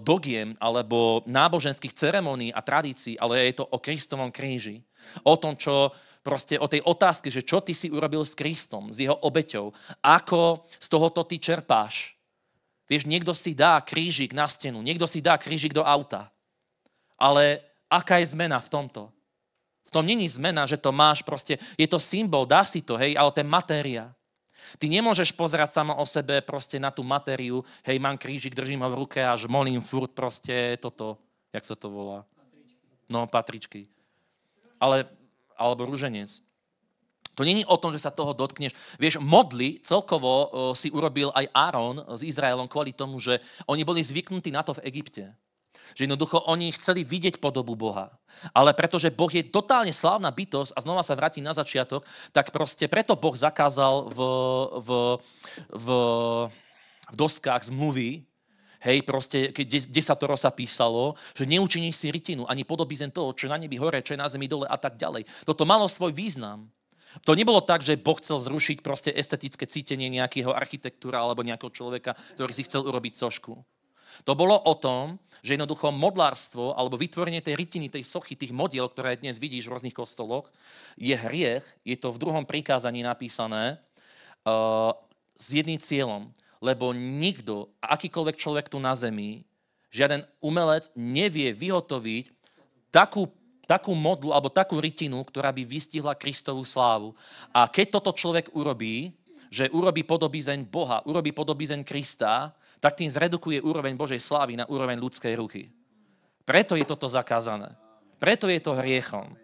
dogiem alebo náboženských ceremónií a tradícií, ale je to o Kristovom kríži. O tom, o tej otázke, že čo ty si urobil s Kristom, s jeho obeťou, ako z tohoto ty čerpáš. Vieš, niekto si dá krížik na stenu, niekto si dá krížik do auta. Ale aká je zmena v tomto? V tom není zmena, že to máš proste, je to symbol, dáš si to, hej, ale to je matéria. Ty nemôžeš pozerať sama o sebe proste na tú matériu, hej, mám krížik, držím ho v ruke a molím furt proste toto, jak sa to volá? No, patričky. Alebo ruženec. To není o tom, že sa toho dotkneš. Vieš, modly celkovo si urobil aj Áron s Izraelom kvôli tomu, že oni boli zvyknutí na to v Egypte. Že jednoducho oni chceli vidieť podobu Boha. Ale pretože Boh je totálne slávna bytosť a znova sa vráti na začiatok, tak proste preto Boh zakázal v doskách zmluvy, hej, proste, keď 10 sa písalo, že neučiníš si rytinu, ani podobizeň toho, čo je na nebi hore, čo je na zemi dole a tak ďalej. Toto malo svoj význam. To nebolo tak, že Boh chcel zrušiť proste estetické cítenie nejakého architektúra alebo nejakého človeka, ktorý si chcel urobiť sošku. To bolo o tom, že jednoducho modlárstvo alebo vytvorenie tej rytiny, tej sochy, tých modiel, ktoré dnes vidíš v rôznych kostoloch, je hriech, je to v 2. prikázaní napísané s jedným cieľom, lebo nikto, akýkoľvek človek tu na zemi, žiaden umelec nevie vyhotoviť takú modlu alebo takú rytinu, ktorá by vystihla Kristovú slávu. A keď toto človek urobí, že urobí podobizeň Boha, urobí podobizeň Krista, tak tým zredukuje úroveň Božej slávy na úroveň ľudskej ruky. Preto je toto zakázané. Preto je to hriechom.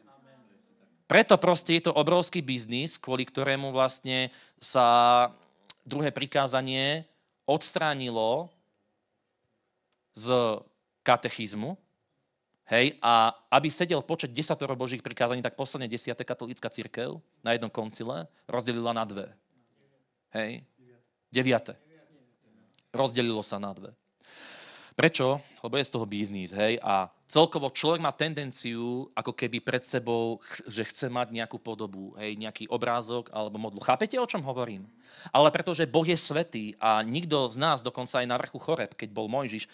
Preto proste je to obrovský biznis, kvôli ktorému vlastne sa 2. prikázanie odstránilo z katechizmu. Hej, a aby sedel počet 10 Božích prikázaní, tak posledne 10. katolícka cirkev na jednom koncile rozdelila na 2. Hej, 9. Rozdelilo sa na 2. Prečo? Lebo je z toho biznis, hej, a celkovo človek má tendenciu, ako keby pred sebou, že chce mať nejakú podobu, hej, nejaký obrázok alebo modlu. Chápete, o čom hovorím? Ale pretože Boh je svätý a nikto z nás, dokonca aj na vrchu Choreb, keď bol Mojžiš,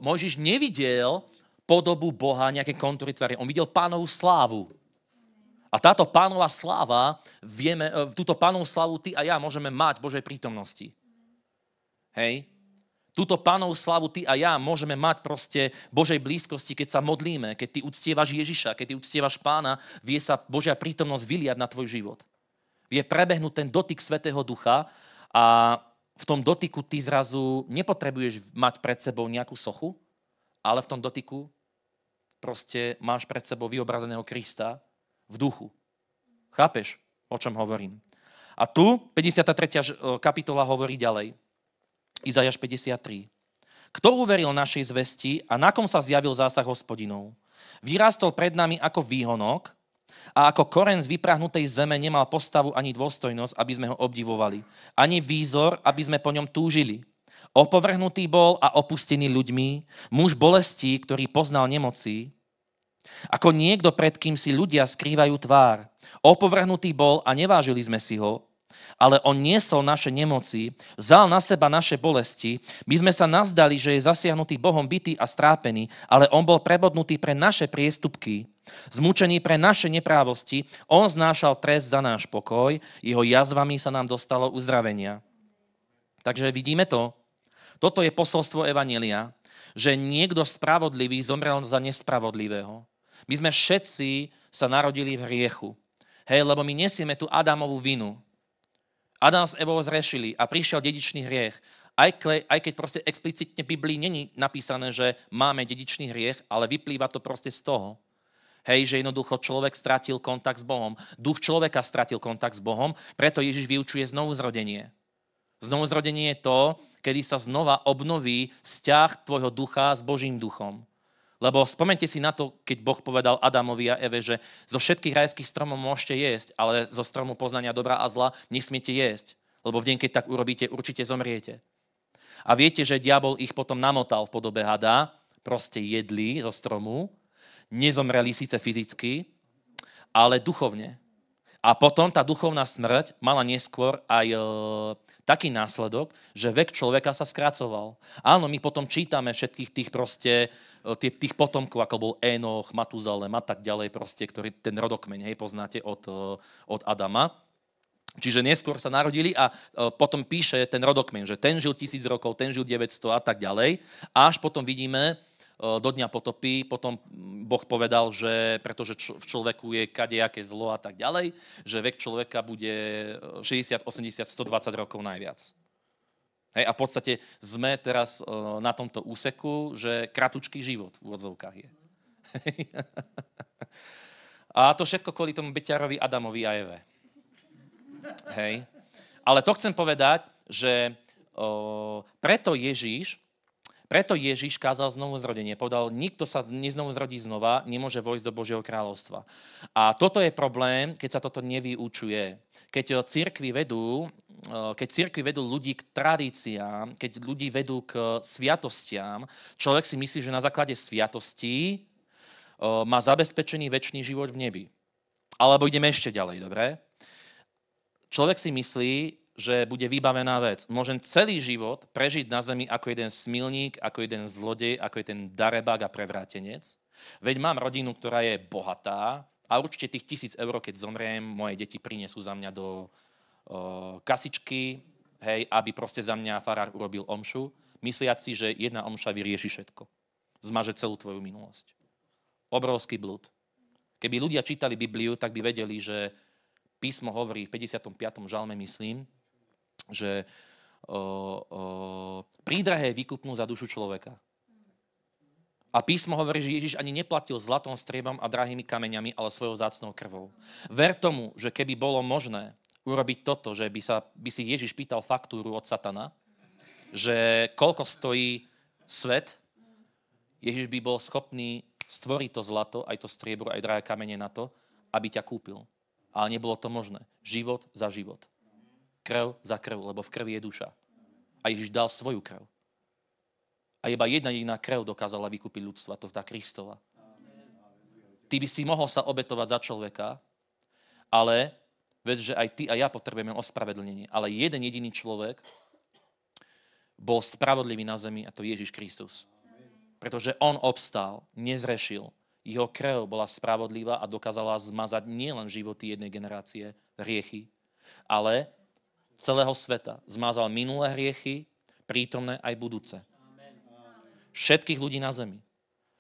Mojžiš nevidel podobu Boha, nejaké kontúry tvary. On videl Pánovu slávu. A táto Pánova sláva, vieme, túto Pánovu slávu ty a ja môžeme mať v Božej prítomnosti. Hej? Túto Pánovu slávu ty a ja môžeme mať proste v Božej blízkosti, keď sa modlíme, keď ty uctievaš Ježiša, keď ty uctievaš Pána, vie sa Božia prítomnosť vyliať na tvoj život. Vie prebehnúť ten dotyk Svätého Ducha a v tom dotyku ty zrazu nepotrebuješ mať pred sebou nejakú sochu, ale v tom dotyku proste máš pred sebou vyobrazeného Krista v duchu. Chápeš, o čom hovorím? A tu 53. kapitola hovorí ďalej. Izaiáš 53. Kto uveril našej zvesti a na kom sa zjavil zásah Hospodinov? Vyrástol pred nami ako výhonok a ako koreň z vyprahnutej zeme nemal postavu ani dôstojnosť, aby sme ho obdivovali. Ani výzor, aby sme po ňom túžili. Opovrhnutý bol a opustený ľuďmi, muž bolestí, ktorý poznal nemocí. Ako niekto, pred kým si ľudia skrývajú tvár. Opovrhnutý bol a nevážili sme si ho, ale on niesol naše nemoci, vzal na seba naše bolesti. My sme sa nazdali, že je zasiahnutý Bohom bitý a strápený, ale on bol prebodnutý pre naše priestupky, zmučený pre naše neprávosti. On znášal trest za náš pokoj, jeho jazvami sa nám dostalo uzdravenia. Takže vidíme to. Toto je posolstvo Evanjelia, že niekto spravodlivý zomrel za nespravodlivého. My sme všetci sa narodili v hriechu. Hej, lebo my nesieme tú Adamovú vinu. Adam s Evou zrešili a prišiel dedičný hriech. Aj keď proste explicitne v Biblii není napísané, že máme dedičný hriech, ale vyplýva to proste z toho. Hej, že jednoducho človek stratil kontakt s Bohom. Duch človeka stratil kontakt s Bohom, preto Ježiš vyučuje znovuzrodenie. Znovuzrodenie je to, kedy sa znova obnoví vzťah tvojho ducha s Božím duchom. Lebo spomente si na to, keď Boh povedal Adamovi a Eve, že zo všetkých rajských stromov môžete jesť, ale zo stromu poznania dobra a zla nesmiete jesť. Lebo v deň, keď tak urobíte, určite zomriete. A viete, že diabol ich potom namotal v podobe hada, proste jedli zo stromu, nezomreli síce fyzicky, ale duchovne. A potom tá duchovná smrť mala neskôr aj taký následok, že vek človeka sa skracoval. Áno, my potom čítame všetkých tých proste, tých potomkov, ako bol Énoch, Matuzalem a tak ďalej, proste, ktorý ten rodokmeň, hej, poznáte od Adama. Čiže neskôr sa narodili a potom píše ten rodokmeň, že ten žil 1000 rokov, ten žil 900 a tak ďalej. A až potom vidíme, do dňa potopy, potom Boh povedal, že pretože v človeku je kadejaké zlo a tak ďalej, že vek človeka bude 60, 80, 120 rokov najviac. Hej, a v podstate sme teraz na tomto úseku, že kratučký život v úvodzovkách je. A to všetko kvôli tomu beťarovi Adamovi a Eve. Hej. Ale to chcem povedať, že preto Ježiš kázal znovuzrodenie. Povedal, nikto sa neznovuzrodí znova, nemôže vojsť do Božieho kráľovstva. A toto je problém, keď sa toto nevyučuje. Keď cirkvi vedú ľudí k tradíciám, keď ľudí vedú k sviatostiam, človek si myslí, že na základe sviatostí má zabezpečený večný život v nebi. Alebo ideme ešte ďalej, dobre? Človek si myslí, že bude vybavená vec. Môžem celý život prežiť na zemi ako jeden smilník, ako jeden zlodej, ako jeden darebák a prevrátenec. Veď mám rodinu, ktorá je bohatá a určite tých 1000 eur, keď zomriem, moje deti prinesú za mňa do kasičky, hej, aby proste za mňa farár urobil omšu, mysliac si, že jedna omša vyrieši všetko. Zmaže celú tvoju minulosť. Obrovský blúd. Keby ľudia čítali Bibliu, tak by vedeli, že písmo hovorí v 55. žalme, myslím, že prídrahé vykupnú za dušu človeka. A písmo hovorí, že Ježiš ani neplatil zlatom, striebom a drahými kameňami, ale svojou vzácnou krvou. Ver tomu, že keby bolo možné urobiť toto, že by si Ježiš pýtal faktúru od satana, že koľko stojí svet, Ježiš by bol schopný stvoriť to zlato, aj to striebro, aj drahé kamene na to, aby ťa kúpil. Ale nebolo to možné. Život za život. Krv za krv, lebo v krvi je duša. A Ježiš dal svoju krv. A iba jedna jediná krv dokázala vykúpiť ľudstva, to tá Kristova. Ty by si mohol sa obetovať za človeka, ale veď, že aj ty a ja potrebujeme ospravedlnenie. Ale jeden jediný človek bol spravodlivý na zemi a to je Ježiš Kristus. Pretože on obstál, nezrešil. Jeho krv bola spravodlivá a dokázala zmazať nielen životy jednej generácie, hriechy, ale celého sveta. Zmazal minulé hriechy, prítomné aj budúce. Všetkých ľudí na zemi.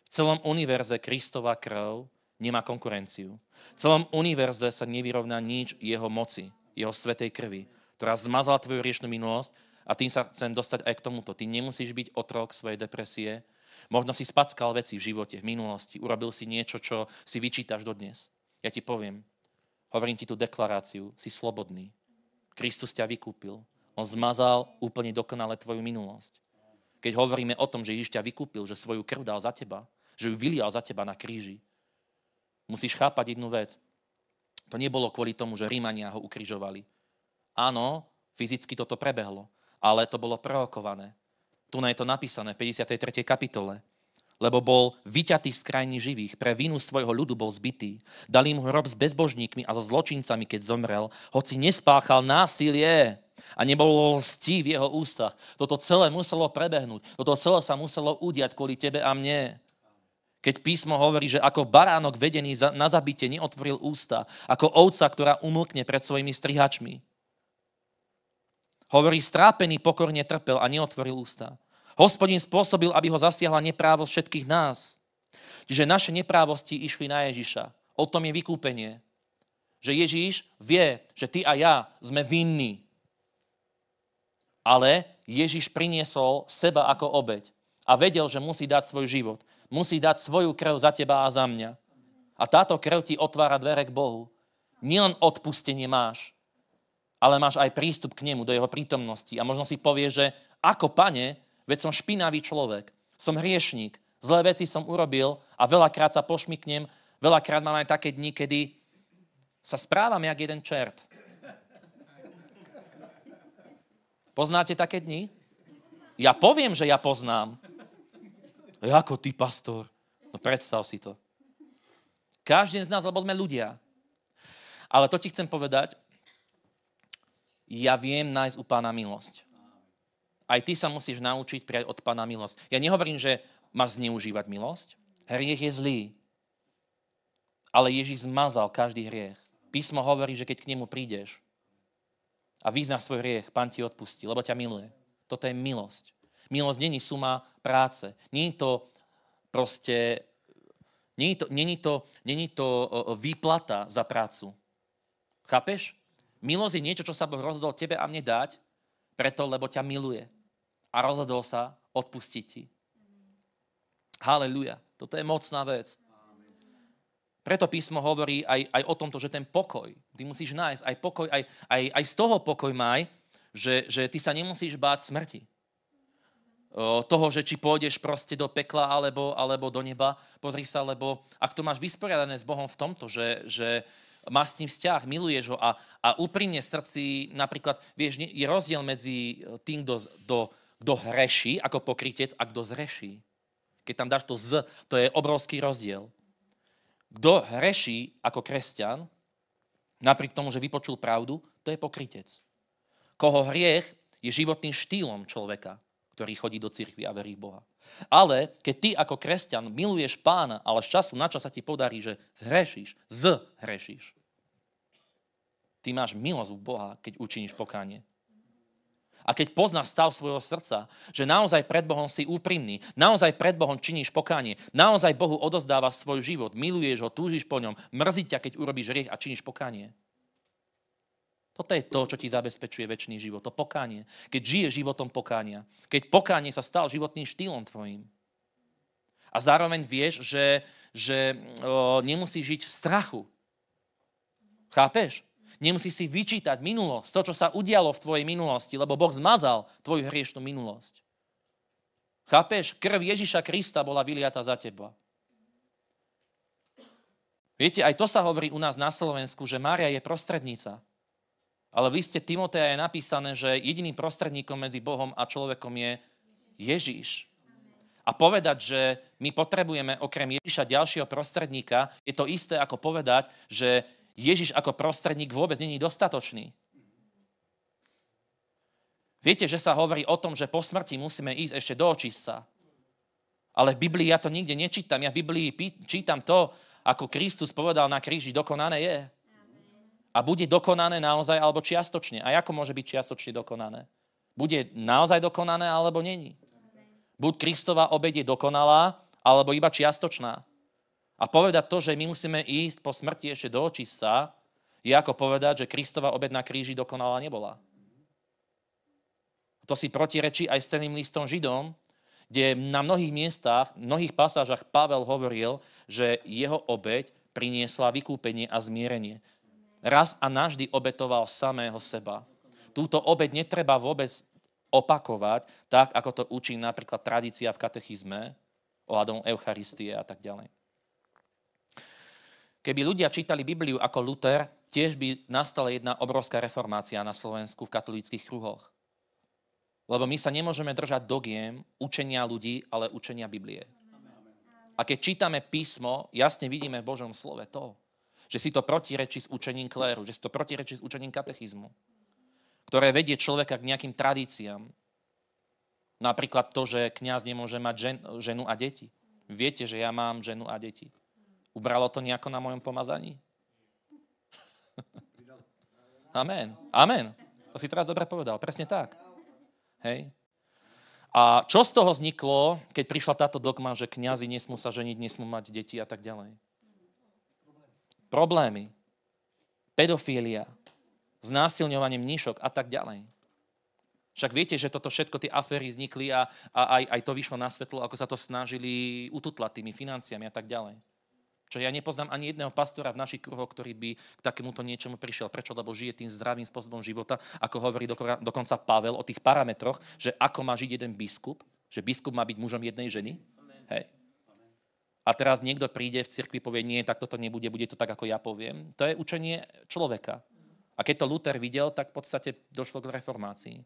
V celom univerze Kristova krv nemá konkurenciu. V celom univerze sa nevyrovná nič jeho moci, jeho svätej krvi, ktorá zmazala tvoju hriešnú minulosť a tým sa chcem dostať aj k tomuto. Ty nemusíš byť otrok svojej depresie. Možno si spackal veci v živote, v minulosti. Urobil si niečo, čo si vyčítaš dodnes. Ja ti poviem, hovorím ti tú deklaráciu, si slobodný. Kristus ťa vykúpil. On zmazal úplne dokonale tvoju minulosť. Keď hovoríme o tom, že Ježiš ťa vykúpil, že svoju krv dal za teba, že ju vylial za teba na kríži, musíš chápať jednu vec. To nebolo kvôli tomu, že Rímania ho ukrižovali. Áno, fyzicky toto prebehlo, ale to bolo prorokované. Tu je to napísané v 53. kapitole. Lebo bol vyťatý z krajiny živých, pre vinu svojho ľudu bol zbitý. Dali mu hrob s bezbožníkmi a so zločincami, keď zomrel, hoci nespáchal násilie a nebolo lstí v jeho ústach. Toto celé muselo prebehnúť. Toto celé sa muselo udiať kvôli tebe a mne. Keď písmo hovorí, že ako baránok vedený na zabitie neotvoril ústa, ako ovca, ktorá umlkne pred svojimi strihačmi. Hovorí, strápený pokorne trpel a neotvoril ústa. Hospodin spôsobil, aby ho zasiahla neprávosť všetkých nás. Čiže naše neprávosti išli na Ježiša. O tom je vykúpenie. Že Ježiš vie, že ty a ja sme vinní. Ale Ježiš priniesol seba ako obeť a vedel, že musí dať svoj život. Musí dať svoju krv za teba a za mňa. A táto krv ti otvára dvere k Bohu. Nielen odpustenie máš, ale máš aj prístup k nemu, do jeho prítomnosti. A možno si povieš, že ako Pane, veď som špinavý človek, som hriešník, zlé veci som urobil a veľakrát sa pošmyknem, veľakrát mám aj také dni, kedy sa správam jak jeden čert. Poznáte také dni? Ja poviem, že ja poznám. Ako ty, pastor? No predstav si to. Každý z nás, lebo sme ľudia. Ale to ti chcem povedať, ja viem nájsť u Pána milosť. Aj ty sa musíš naučiť prijať od Pána milosť. Ja nehovorím, že máš zneužívať milosť. Hriech je zlý. Ale Ježiš zmazal každý hriech. Písmo hovorí, že keď k nemu prídeš a vyznáš svoj hriech, Pán ti odpustí, lebo ťa miluje. Toto je milosť. Milosť není suma práce. Není to proste, není to výplata za prácu. Chápeš? Milosť je niečo, čo sa Boh rozhodol tebe a mne dať, preto, lebo ťa miluje. A rozhodol sa odpustiť ti. Haleluja. Toto je mocná vec. Preto písmo hovorí aj o tomto, že ten pokoj, ty musíš nájsť aj pokoj, aj z toho pokoj maj, že ty sa nemusíš báť smrti. Toho, že či pôjdeš proste do pekla alebo do neba. Pozri sa, lebo ak to máš vysporiadané s Bohom v tomto, že máš s ním vzťah, miluješ ho a úprimne v srdci napríklad, vieš, je rozdiel medzi tým, kto hreší ako pokrytec a kto zreší. Keď tam dáš to z, to je obrovský rozdiel. Kto hreší ako kresťan, napriek tomu, že vypočul pravdu, to je pokrytec. Koho hriech je životným štýlom človeka, ktorý chodí do cirkvi a verí v Boha. Ale keď ty ako kresťan miluješ Pána, ale z času na čas sa ti podarí, že zhrešíš. Ty máš milosť u Boha, keď učiníš pokánie. A keď poznáš stav svojho srdca, že naozaj pred Bohom si úprimný, naozaj pred Bohom činíš pokánie, naozaj Bohu odozdávaš svoj život, miluješ ho, túžiš po ňom, mrzí ťa, keď urobíš hriech a činíš pokánie. Toto je to, čo ti zabezpečuje večný život, to pokánie. Keď žiješ životom pokánia. Keď pokánie sa stal životným štýlom tvojim. A zároveň vieš, že nemusíš žiť v strachu. Chápeš? Nemusíš si vyčítať minulosť, to, čo sa udialo v tvojej minulosti, lebo Boh zmazal tvoju hriešnú minulosť. Chápeš? Krv Ježiša Krista bola vyliata za teba. Viete, aj to sa hovorí u nás na Slovensku, že Mária je prostredníca. Ale v liste Timoteja je napísané, že jediným prostredníkom medzi Bohom a človekom je Ježiš. A povedať, že my potrebujeme okrem Ježiša ďalšieho prostredníka, je to isté ako povedať, že Ježiš ako prostredník vôbec není dostatočný. Viete, že sa hovorí o tom, že po smrti musíme ísť ešte do očistca. Ale v Biblii ja to nikde nečítam. Ja v Biblii čítam to, ako Kristus povedal na kríži, dokonané je. A bude dokonané naozaj alebo čiastočne. A ako môže byť čiastočne dokonané? Bude naozaj dokonané alebo není? Buď Kristova obeť je dokonalá, alebo iba čiastočná. A povedať to, že my musíme ísť po smrti ešte do očistca, je ako povedať, že Kristova obeť na kríži dokonalá nebola. To si protirečí aj s celým listom Židom, kde na mnohých miestach, mnohých pasážach Pavel hovoril, že jeho obeť priniesla vykúpenie a zmierenie. Raz a navždy obetoval samého seba. Túto obeť netreba vôbec opakovať, tak ako to učí napríklad tradícia v katechizme, ohľadom Eucharistie a tak ďalej. Keby ľudia čítali Bibliu ako Luther, tiež by nastala jedna obrovská reformácia na Slovensku v katolíckych kruhoch. Lebo my sa nemôžeme držať dogiem učenia ľudí, ale učenia Biblie. A keď čítame písmo, jasne vidíme v Božom slove to, že si to protirečí s učením kléru, že si to protirečí s učením katechizmu, ktoré vedie človeka k nejakým tradíciám. Napríklad to, že kňaz nemôže mať ženu a deti. Viete, že ja mám ženu a deti. Ubralo to nejako na mojom pomazaní? Amen. Amen. To si teraz dobre povedal. Presne tak. Hej. A čo z toho vzniklo, keď prišla táto dogma, že kňazi nesmú sa ženiť, nesmú mať deti a tak ďalej? Problémy, pedofília, znásilňovanie mníšok a tak ďalej. Však viete, že toto všetko, tie aféry vznikli a aj to vyšlo na svetlo, ako sa to snažili ututlať tými financiami a tak ďalej. Čo ja nepoznám ani jedného pastora v našich kruhoch, ktorý by k takémuto niečomu prišiel. Prečo? Lebo žije tým zdravým spôsobom života, ako hovorí dokonca Pavel o tých parametroch, že ako má žiť jeden biskup, že biskup má byť mužom jednej ženy. Hej. A teraz niekto príde v cirkvi, povie, nie, tak toto nebude, bude to tak, ako ja poviem. To je učenie človeka. A keď to Luther videl, tak v podstate došlo k reformácii.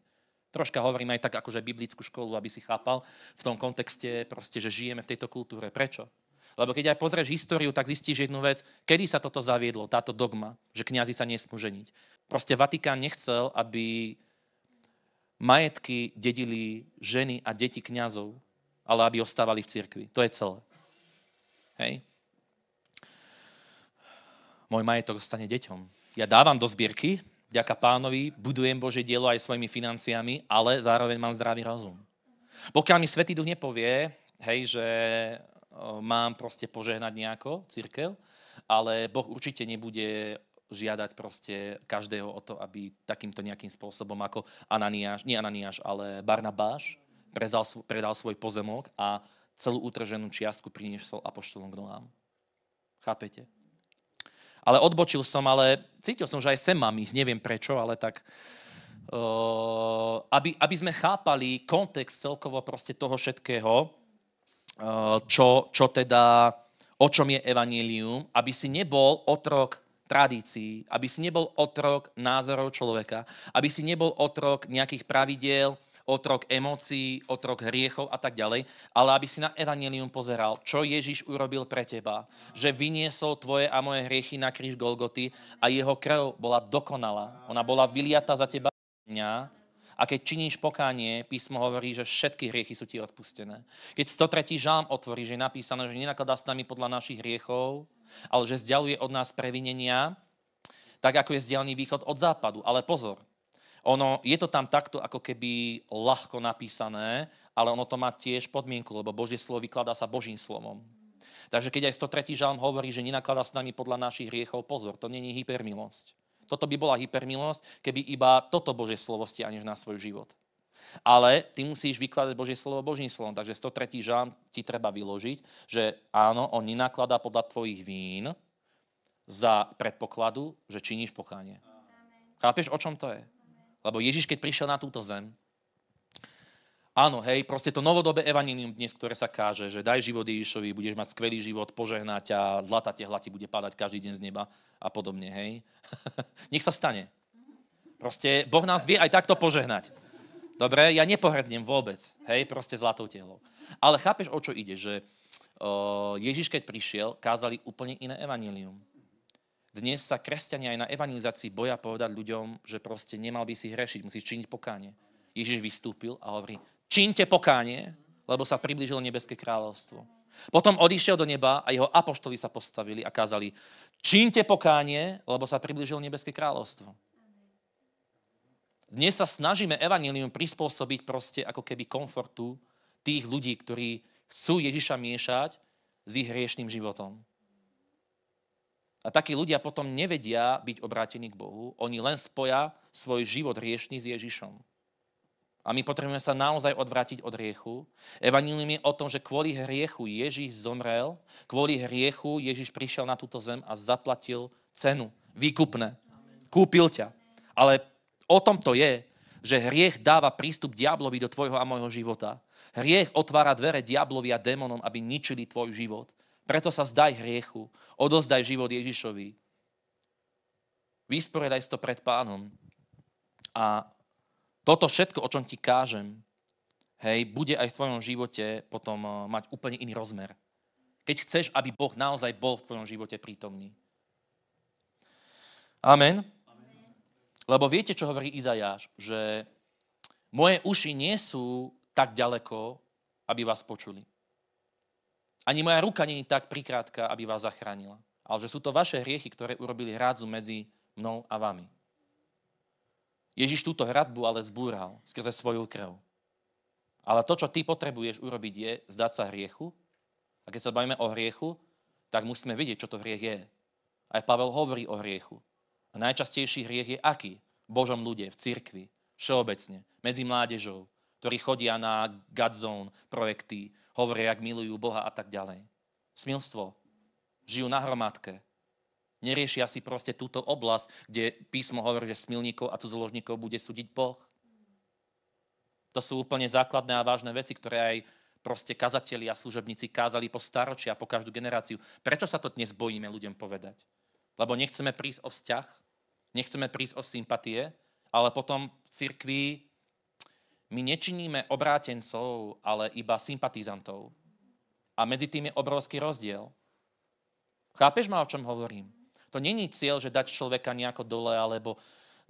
Troška hovorím aj tak, akože biblickú školu, aby si chápal v tom kontexte, proste, že žijeme v tejto kultúre. Prečo? Lebo keď aj pozrieš históriu, tak zistíš jednu vec, kedy sa toto zaviedlo, táto dogma, že kňazi sa nesmú ženiť. Proste Vatikán nechcel, aby majetky dedili ženy a deti kňazov, ale aby ostávali v cirkvi. To je celé. Hej? Môj majetok zostane deťom. Ja dávam do zbierky, vďaka Pánovi, budujem Božie dielo aj svojimi financiami, ale zároveň mám zdravý rozum. Pokiaľ mi Svätý Duch nepovie, hej, že mám proste požehnať nejako cirkev, ale Boh určite nebude žiadať proste každého o to, aby takýmto nejakým spôsobom ako Ananiáš, ale Barnabáš predal svoj pozemok a celú utrženú čiastku priniesol apoštolom k nohám. Chápete? Ale odbočil som, ale cítil som, že aj sem mám ísť, neviem prečo, ale tak, aby sme chápali kontext celkovo proste toho všetkého, čo teda, o čom je evanjelium, aby si nebol otrok tradícií, aby si nebol otrok názorov človeka, aby si nebol otrok nejakých pravidiel, otrok emócií, otrok hriechov a tak ďalej, ale aby si na evanjelium pozeral, čo Ježiš urobil pre teba, že vyniesol tvoje a moje hriechy na kríž Golgoty a jeho krv bola dokonalá. Ona bola vyliata za teba a keď činíš pokánie, písmo hovorí, že všetky hriechy sú ti odpustené. Keď 103. žalm otvoríš, že je napísané, že nenakladá s nami podľa našich hriechov, ale že vzdialuje od nás previnenia, tak ako je vzdialený východ od západu. Ale pozor, je to tam takto ako keby ľahko napísané, ale ono to má tiež podmienku, lebo Božie slovo vykladá sa Božím slovom. Takže keď aj 103. žalm hovorí, že nenakladá s nami podľa našich hriechov, pozor, to nie je hypermilosť. Toto by bola hypermilosť, keby iba toto Božie slovo stiahneš na svoj život. Ale ty musíš vykladať Božie slovo Božím slovom, takže 103. žalm ti treba vyložiť, že áno, on nenakladá podľa tvojich vín za predpokladu, že činíš pokánie. Chápeš, o čom to je? Lebo Ježiš, keď prišiel na túto zem, áno, hej, proste to novodobé evanjelium dnes, ktoré sa káže, že daj život Ježišovi, budeš mať skvelý život, požehná ťa, zlatá tehla ti bude padať každý deň z neba a podobne, hej. Nech sa stane. Proste Boh nás vie aj takto požehnať. Dobre, ja nepohrdnem vôbec, hej, proste zlatou tehlou. Ale chápeš, o čo ide, že Ježiš, keď prišiel, kázali úplne iné evanjelium. Dnes sa kresťania aj na evangelizácii boja povedať ľuďom, že proste nemal by si hrešiť, musíš činiť pokánie. Ježiš vystúpil a hovorí, čiňte pokánie, lebo sa priblížilo nebeské kráľovstvo. Potom odišiel do neba a jeho apoštoli sa postavili a kázali, čiňte pokánie, lebo sa priblížilo nebeské kráľovstvo. Dnes sa snažíme evanjelium prispôsobiť proste ako keby komfortu tých ľudí, ktorí chcú Ježiša miešať s ich hriešným životom. A takí ľudia potom nevedia byť obrátení k Bohu. Oni len spoja svoj život hriešný s Ježišom. A my potrebujeme sa naozaj odvrátiť od hriechu. Evanjelium je o tom, že kvôli hriechu Ježiš zomrel, kvôli hriechu Ježiš prišiel na túto zem a zaplatil cenu, výkupné. Kúpil ťa. Ale o tom to je, že hriech dáva prístup diablovi do tvojho a môjho života. Hriech otvára dvere diablovi a démonom, aby ničili tvoj život. Preto sa zdaj hriechu, odozdaj život Ježišovi. Vysporiadaj si to pred Pánom. A toto všetko, o čom ti kážem, hej, bude aj v tvojom živote potom mať úplne iný rozmer. Keď chceš, aby Boh naozaj bol v tvojom živote prítomný. Amen. Lebo viete, čo hovorí Izajáš? Že moje uši nie sú tak ďaleko, aby vás počuli. Ani moja ruka nie je tak prikrátka, aby vás zachránila. Ale že sú to vaše hriechy, ktoré urobili hrádzu medzi mnou a vami. Ježiš túto hradbu ale zbúral skrze svoju krv. Ale to, čo ty potrebuješ urobiť, je zdať sa hriechu. A keď sa bavíme o hriechu, tak musíme vidieť, čo to hriech je. Aj Pavel hovorí o hriechu. A najčastejší hriech je aký? V Božom ľude, v cirkvi. Všeobecne. Medzi mládežou, ktorí chodia na Godzone projekty, hovoria, jak milujú Boha a tak ďalej. Smilstvo. Žijú na hromadke. Neriešia si proste túto oblasť, kde písmo hovorí, že smilníkov a cudzoložníkov bude súdiť Boh. To sú úplne základné a vážne veci, ktoré aj proste kazatelia a služobníci kázali po staročia, po každú generáciu. Prečo sa to dnes bojíme ľuďom povedať? Lebo nechceme prísť o vzťah, nechceme prísť o sympatie, ale potom v cirkvi my nečiníme obrátencov, ale iba sympatizantov. A medzi tým je obrovský rozdiel. Chápeš ma, o čom hovorím? To není cieľ, že dať človeka nejako dole, alebo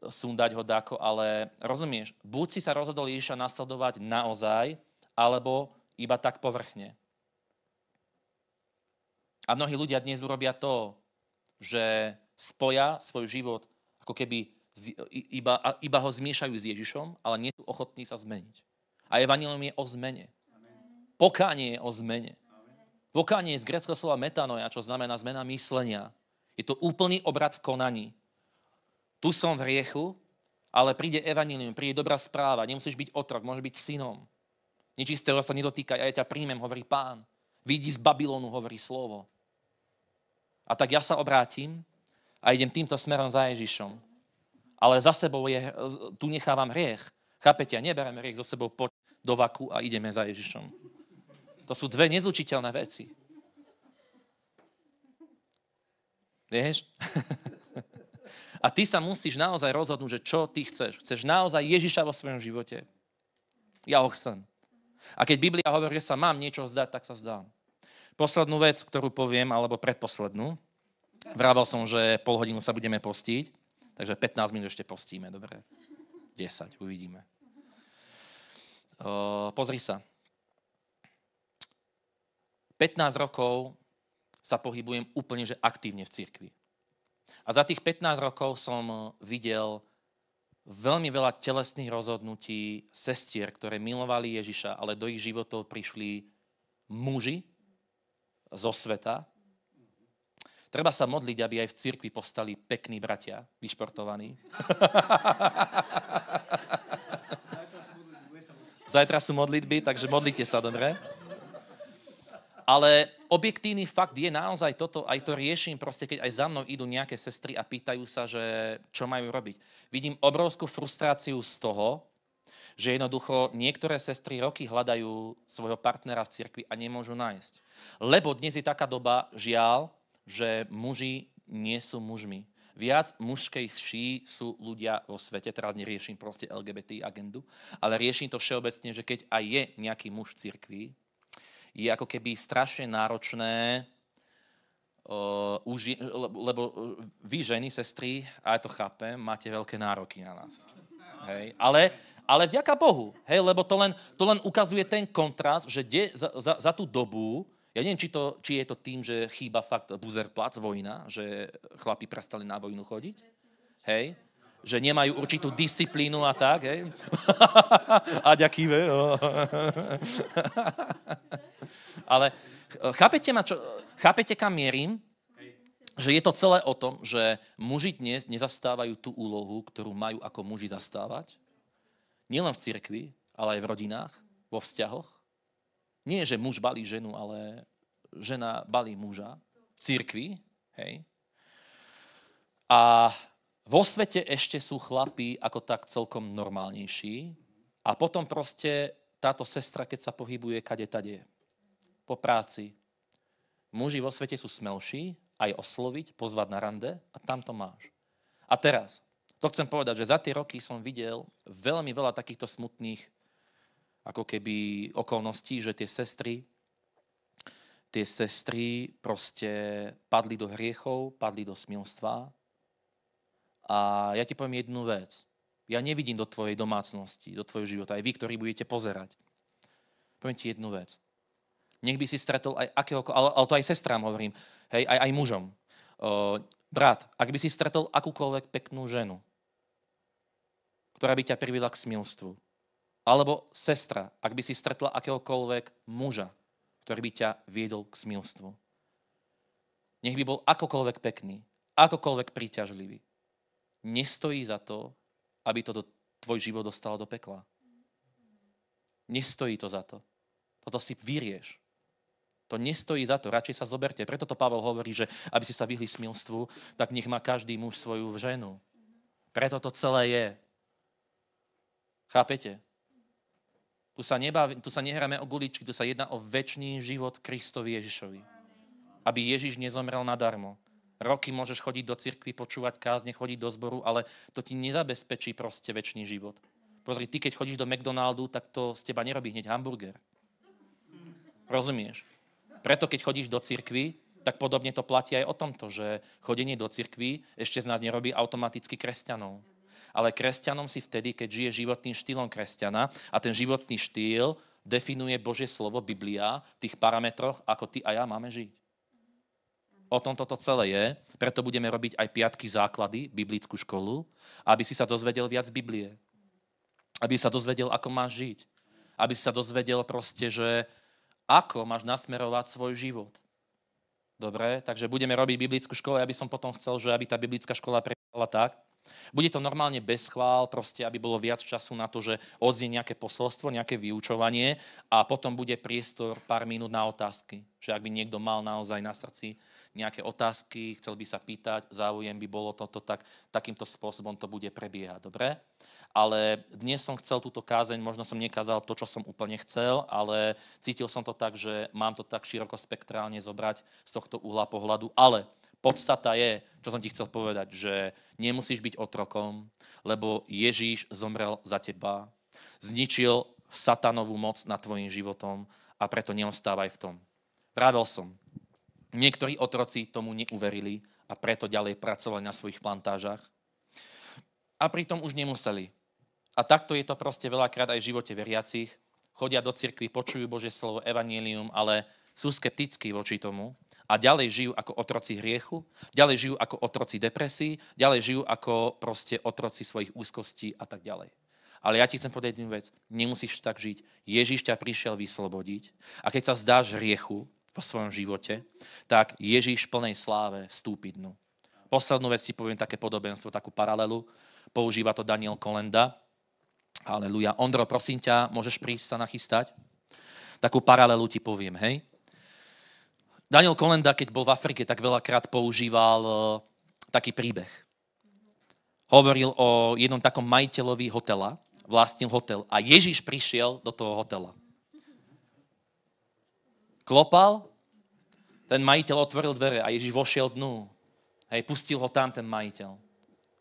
sundať ho dáko, ale rozumieš, buď si sa rozhodol Ježiša nasledovať naozaj, alebo iba tak povrchne. A mnohí ľudia dnes urobia to, že spoja svoj život, ako keby iba ho zmiešajú s Ježišom, ale nie sú ochotní sa zmeniť. A evanjelium je o zmene. Pokánie je o zmene. Pokánie je z gréckeho slova metanoia, čo znamená zmena myslenia. Je to úplný obrat v konaní. Tu som v hriechu, ale príde evanjelium, príde dobrá správa, nemusíš byť otrok, môžeš byť synom. Nečistého sa nedotýkaj, ja ťa príjmem, hovorí Pán. Vyjdi z Babylonu, hovorí slovo. A tak ja sa obrátim a idem týmto smerom za Ježišom. Ale za sebou tu nechávam hriech. Chápete, ja neberem hriech so sebou do vaku a ideme za Ježišom. To sú dve nezlučiteľné veci. Vieš? A ty sa musíš naozaj rozhodnúť, že čo ty chceš. Chceš naozaj Ježiša vo svojom živote? Ja ho chcem. A keď Biblia hovorí, že sa mám niečo vzdať, tak sa vzdám. Poslednú vec, ktorú poviem, alebo predposlednú. Vravel som, že pol hodinu sa budeme postiť, takže 15 minút ešte postíme, dobre? 10, uvidíme. Pozri sa. 15 rokov sa pohybujem úplne že aktívne v cirkvi. A za tých 15 rokov som videl veľmi veľa telesných rozhodnutí sestier, ktoré milovali Ježiša, ale do ich životov prišli muži zo sveta. Treba sa modliť, aby aj v cirkvi postali pekní bratia, vyšportovaní. Zajtra sú modlitby, takže modlite sa, dobre? Ale objektívny fakt je naozaj toto, aj to riešim proste, keď aj za mnou idú nejaké sestry a pýtajú sa, že čo majú robiť. Vidím obrovskú frustráciu z toho, že jednoducho niektoré sestry roky hľadajú svojho partnera v cirkvi a nemôžu nájsť. Lebo dnes je taká doba, žiaľ, že muži nie sú mužmi. Viac mužskejší sú ľudia vo svete, teraz neriešim proste LGBT agendu, ale riešim to všeobecne, že keď aj je nejaký muž v cirkvi, je ako keby strašne náročné, lebo vy ženy, sestry, a ja to chápem, máte veľké nároky na nás. Hej? Ale vďaka Bohu, hej? Lebo to len ukazuje ten kontrast, že za tú dobu, ja neviem, či je to tým, že chýba fakt buzerplac, vojna, že chlapi prestali na vojnu chodiť, hej? Že nemajú určitú disciplínu a tak, hej? A ďakýve. Ale chápete, kam mierim? Že je to celé o tom, že muži dnes nezastávajú tú úlohu, ktorú majú ako muži zastávať. Nielen v cirkvi, ale aj v rodinách, vo vzťahoch. Nie, že muž balí ženu, ale žena balí muža. V cirkvi, hej. A vo svete ešte sú chlapí ako tak celkom normálnejší. A potom proste táto sestra, keď sa pohybuje kade tade, po práci. Muži vo svete sú smelší, aj osloviť, pozvať na rande a tam to máš. A teraz, to chcem povedať, že za tie roky som videl veľmi veľa takýchto smutných ako keby okolností, že tie sestry proste padli do hriechov, padli do smilstva. A ja ti poviem jednu vec. Ja nevidím do tvojej domácnosti, do tvojho života, aj vy, ktorí budete pozerať. Poviem ti jednu vec. Nech by si stretol aj ale to aj sestrám hovorím, hej, aj mužom. Brat, ak by si stretol akúkoľvek peknú ženu, ktorá by ťa priviedla k smilstvu, alebo sestra, ak by si stretla akéhokoľvek muža, ktorý by ťa viedol k smilstvu. Nech by bol akokoľvek pekný, akokoľvek príťažlivý. Nestojí za to, aby to do tvoj život dostalo do pekla. Nestojí to za to. Toto si vyrieš. To nestojí za to, radšej sa zoberte. Preto to Pavel hovorí, že aby si sa vyhli smilstvu, tak nech má každý muž svoju ženu. Preto to celé je. Chápete? Tu sa nehráme o guličky, tu sa jedná o večný život Kristovi Ježišovi. Aby Ježiš nezomrel nadarmo. Roky môžeš chodiť do cirkvi, počúvať kázne, chodiť do zboru, ale to ti nezabezpečí proste večný život. Pozri, ty keď chodíš do McDonaldu, tak to z teba nerobí hneď hamburger. Rozumieš? Preto keď chodíš do cirkvi, tak podobne to platí aj o tomto, že chodenie do cirkvi ešte z nás nerobí automaticky kresťanov. Ale kresťanom si vtedy, keď žije životným štýlom kresťana a ten životný štýl definuje Božie slovo, Biblia, v tých parametroch, ako ty a ja máme žiť. O tom toto celé je, preto budeme robiť aj piatky základy, biblickú školu, aby si sa dozvedel viac Biblie. Aby sa dozvedel, ako máš žiť. Aby si sa dozvedel proste, že ako máš nasmerovať svoj život. Dobre, takže budeme robiť biblickú školu, ja by som potom chcel, že aby tá biblická škola prebiehala tak. Bude to normálne bez chvál, proste, aby bolo viac času na to, že odznie nejaké posolstvo, nejaké vyučovanie a potom bude priestor pár minút na otázky. Že ak by niekto mal naozaj na srdci nejaké otázky, chcel by sa pýtať, záujem by bolo toto, tak takýmto spôsobom to bude prebiehať, dobre? Ale dnes som chcel túto kázeň, možno som nekázal to, čo som úplne chcel, ale cítil som to tak, že mám to tak širokospektrálne zobrať z tohto uhla pohľadu, ale podstata je, čo som ti chcel povedať, že nemusíš byť otrokom, lebo Ježíš zomrel za teba, zničil satanovú moc nad tvojim životom a preto neostávaj v tom. Vravel som, niektorí otroci tomu neuverili a preto ďalej pracovali na svojich plantážach a pritom už nemuseli. A takto je to proste veľakrát aj v živote veriacich. Chodia do cirkvi, počujú Božie slovo, evanjelium, ale sú skeptickí voči tomu a ďalej žijú ako otroci hriechu, ďalej žijú ako otroci depresí, ďalej žijú ako proste otroci svojich úzkostí a tak ďalej. Ale ja ti chcem povedať jednu vec, nemusíš tak žiť. Ježiš ťa prišiel vyslobodiť a keď sa zdáš hriechu vo svojom živote, tak Ježiš v plnej sláve vstúpi dnu. Poslednú vec ti poviem, také podobenstvo, takú paralelu, používa to Daniel Kolenda. Haleluja. Ondro, prosím ťa, môžeš prísť sa nachystať? Takú paralelu ti poviem, hej? Daniel Kolenda, keď bol v Afrike, tak veľakrát používal taký príbeh. Hovoril o jednom takom majiteľovi hotela, vlastnil hotel a Ježiš prišiel do toho hotela. Klopal, ten majiteľ otvoril dvere a Ježiš vošiel dnu. Hej, pustil ho tam ten majiteľ.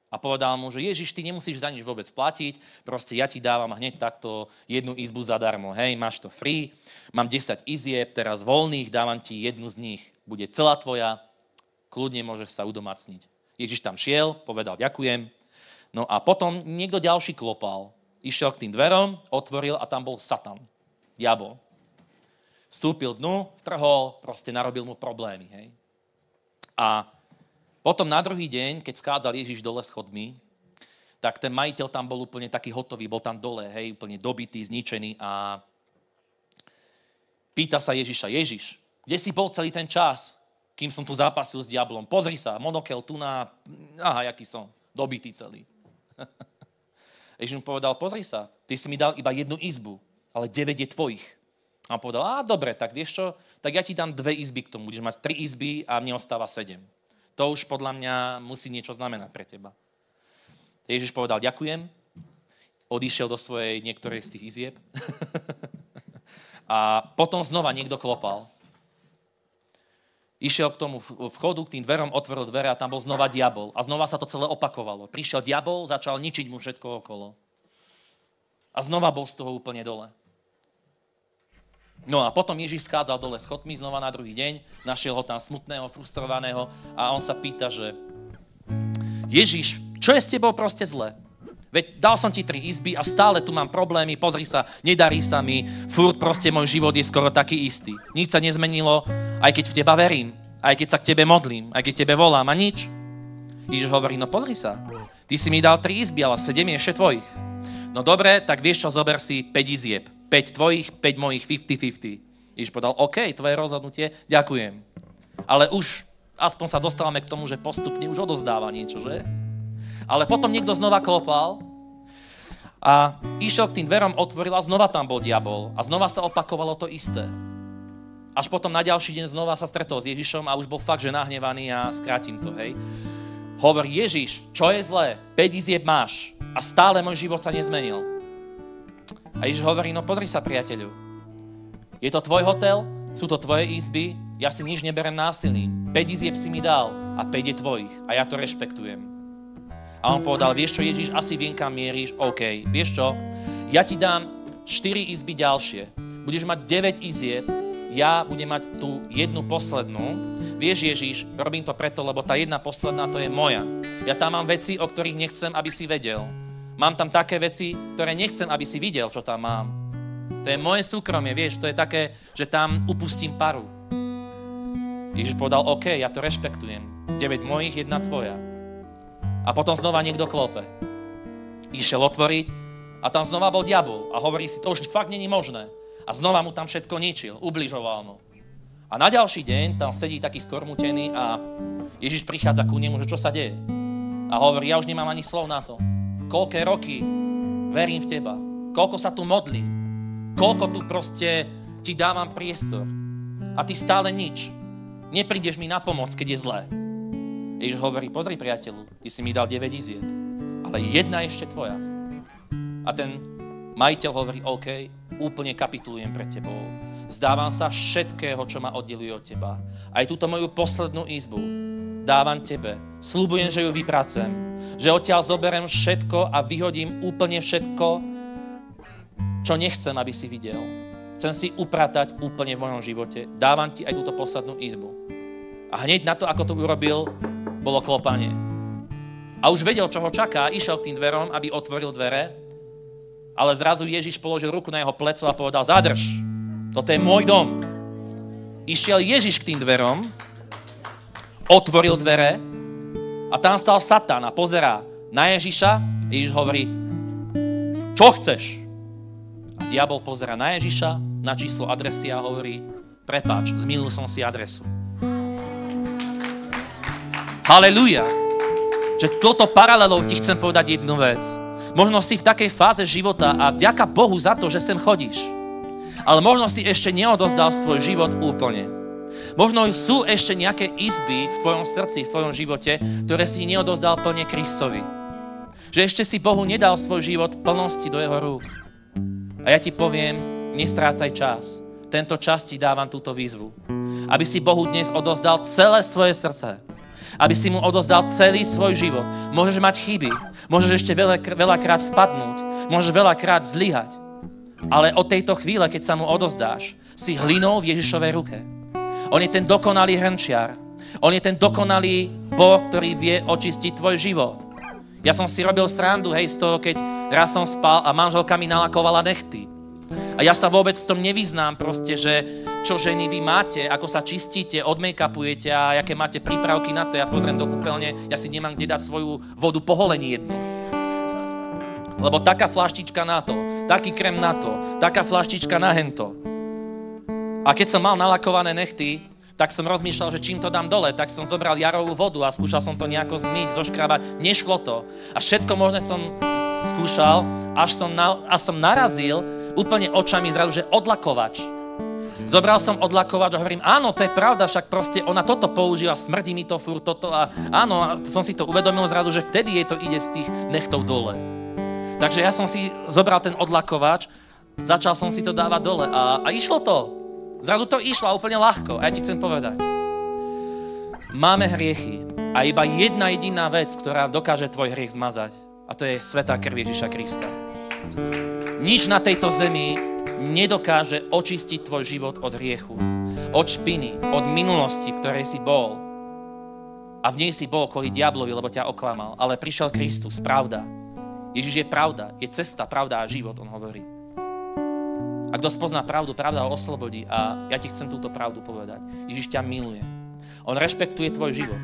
A povedal mu, že Ježiš, ty nemusíš za nič vôbec platiť, proste ja ti dávam hneď takto jednu izbu zadarmo. Hej, máš to free, mám 10 izieb, teraz voľných, dávam ti jednu z nich. Bude celá tvoja, kľudne môžeš sa udomacniť. Ježiš tam šiel, povedal ďakujem. No a potom niekto ďalší klopal. Išiel k tým dverom, otvoril a tam bol Satan, diabol. Vstúpil dnu, vtrhol, proste narobil mu problémy. Hej. A potom na druhý deň, keď schádzal Ježiš dole schodmi, tak ten majiteľ tam bol úplne taký hotový, bol tam dole, hej, úplne dobitý, zničený a pýta sa Ježiša, Ježiš, kde si bol celý ten čas, kým som tu zápasil s diablom? Pozri sa, monokel tu na, aha, jaký som, dobitý celý. Ježiš mu povedal, pozri sa, ty si mi dal iba jednu izbu, ale 9 je tvojich. A on povedal, dobre, tak vieš čo, tak ja ti dám 2 izby k tomu, budeš mať 3 izby a mne ostáva 7. To už podľa mňa musí niečo znamenať pre teba. Ježiš povedal, ďakujem, odišiel do svojej niektorej z tých izieb a potom znova niekto klopal. Išiel k tomu vchodu, k tým dverom, otvoril dvere a tam bol znova diabol. A znova sa to celé opakovalo. Prišiel diabol, začal ničiť mu všetko okolo. A znova bol z toho úplne dole. No a potom Ježiš schádzal dole schodmi znova na druhý deň, našiel ho tam smutného, frustrovaného a on sa pýta, že Ježiš, čo je s tebou proste zle? Veď dal som ti 3 izby a stále tu mám problémy, pozri sa, nedarí sa mi, furt proste môj život je skoro taký istý. Nič sa nezmenilo, aj keď v teba verím, aj keď sa k tebe modlím, aj keď tebe volám a nič. Ježiš hovorí, no pozri sa, ty si mi dal 3 izby, ale 7 je ešte tvojich. No dobre, tak vieš čo, zober si 5 izieb. 5 tvojich, 5 mojich, 50-50. Ježiš povedal, OK, tvoje rozhodnutie, ďakujem. Ale už aspoň sa dostávame k tomu, že postupne už odozdáva niečo, že? Ale potom niekto znova klopal A išiel k tým dverom, otvoril a znova tam bol diabol. A znova sa opakovalo to isté. Až potom na ďalší deň znova sa stretol s Ježišom a už bol fakt, že nahnevaný a skrátim to, hej. Hovorí, Ježiš, čo je zlé? 5 izieb máš a stále môj život sa nezmenil. A Ježiš hovorí, no pozri sa, priateľu. Je to tvoj hotel, sú to tvoje izby, ja si nič neberem násilím. 5 izieb si mi dal a 5 je tvojich a ja to rešpektujem. A on povedal, vieš čo, Ježiš, asi viem, kam mieríš, OK, vieš čo, ja ti dám 4 izby ďalšie. Budeš mať 9 izieb, ja budem mať tú jednu poslednú. Vieš, Ježiš, robím to preto, lebo tá jedna posledná to je moja. Ja tam mám veci, o ktorých nechcem, aby si vedel. Mám tam také veci, ktoré nechcem, aby si videl, čo tam mám. To je moje súkromie, vieš, to je také, že tam upustím paru. Ježiš povedal, OK, ja to rešpektujem. 9 mojich, 1 tvoja. A potom znova niekto klope. Išiel otvoriť a tam znova bol diabol a hovorí si, to už fakt není možné. A znova mu tam všetko ničil, ubližoval mu. A na ďalší deň tam sedí taký skormutený a Ježiš prichádza ku nemu, že čo sa deje. A hovorí, ja už nemám ani slov na to. Koľké roky verím v teba. Koľko sa tu modlím. Koľko tu proste ti dávam priestor. A ty stále nič. Neprídeš mi na pomoc, keď je zlé. Ježiš hovorí, pozri priateľu, ty si mi dal 9 izieb, ale jedna je ešte tvoja. A ten majiteľ hovorí, OK, úplne kapitulujem pred tebou. Zdávam sa všetkého, čo ma oddeluje od teba. Aj túto moju poslednú izbu dávam tebe. Sľubujem, že ju vypracujem. Že odtiaľ zoberiem všetko a vyhodím úplne všetko, čo nechcem, aby si videl. Chcem si upratať úplne v mojom živote. Dávam ti aj túto poslednú izbu. A hneď na to, ako to urobil, bolo klopanie. A už vedel, čo ho čaká, išiel k tým dverom, aby otvoril dvere, ale zrazu Ježiš položil ruku na jeho pleco a povedal, zadrž, toto je môj dom. Išiel Ježiš k tým dverom, otvoril dvere a tam stal Satan a pozerá na Ježiša. Ježiš hovorí, čo chceš? A diabol pozerá na Ježiša, na číslo adresy a hovorí, prepáč, zmýlil som si adresu. Halelúja. Že toto paralelou ti chcem povedať jednu vec. Možno si v takej fáze života a vďaka Bohu za to, že sem chodíš. Ale možno si ešte neodozdal svoj život úplne. Možno sú ešte nejaké izby v tvojom srdci, v tvojom živote, ktoré si neodozdal plne Kristovi. Že ešte si Bohu nedal svoj život plnosti do jeho rúk. A ja ti poviem, nestrácaj čas. Tento čas ti dávam túto výzvu. Aby si Bohu dnes odozdal celé svoje srdce. Aby si mu odozdal celý svoj život. Môžeš mať chyby, môžeš ešte veľakrát spadnúť, môžeš veľakrát zlyhať. Ale od tejto chvíle, keď sa mu odozdáš, si hlinou v Ježišovej ruke. On je ten dokonalý hrnčiar. On je ten dokonalý Boh, ktorý vie očistiť tvoj život. Ja som si robil srandu, hej, z toho, keď raz som spal a manželka mi nalakovala nechty. A ja sa vôbec v tom nevyznám proste, že čo ženy vy máte, ako sa čistíte, odmake-upujete a aké máte prípravky na to. Ja pozriem do kúpeľne, ja si nemám kde dať svoju vodu po holení jednu. Lebo taká flaštička na to, taký krém na to, taká flaštička na hento. A keď som mal nalakované nechty, tak som rozmýšľal, že čím to dám dole, tak som zobral jarovú vodu a skúšal som to nejako zmyť, zoškrabať. Nešlo to. A všetko možné som skúšal, až som narazil úplne očami zrazu, že odlakovač. Zobral som odlakovač a hovorím, áno, to je pravda, však proste ona toto používa, smrdí mi to furt toto a áno, a som si to uvedomil zrazu, že vtedy jej to ide z tých nechtov dole. Takže ja som si zobral ten odlakovač, začal som si to dávať dole a išlo to. Zrazu to išlo úplne ľahko. A ja ti chcem povedať, máme hriechy a iba jedna jediná vec, ktorá dokáže tvoj hriech zmazať. A to je svätá krv Ježiša Krista. Nič na tejto zemi nedokáže očistiť tvoj život od hriechu, od špiny, od minulosti, v ktorej si bol. A v nej si bol kvôli diablovi, lebo ťa oklamal. Ale prišiel Kristus, pravda. Ježiš je pravda, je cesta, pravda a život, on hovorí. A kto spozná pravdu, pravda ho oslobodí a ja ti chcem túto pravdu povedať. Ježiš ťa miluje. On rešpektuje tvoj život.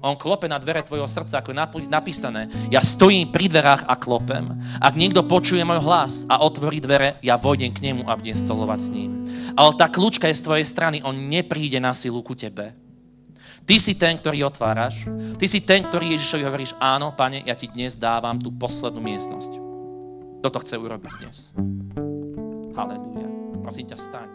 On klope na dvere tvojho srdca, ako je napísané. Ja stojím pri dverách a klopem. Ak niekto počuje môj hlas a otvorí dvere, ja vojdem k nemu a budem stolovať s ním. Ale tá kľúčka je z tvojej strany. On nepríde na silu ku tebe. Ty si ten, ktorý otváraš. Ty si ten, ktorý Ježišovi hovoríš, áno, pane, ja ti dnes dávam tú poslednú miestnosť. Kto to chce urobiť dnes? Halelúja. Prosím ťa, vstaň.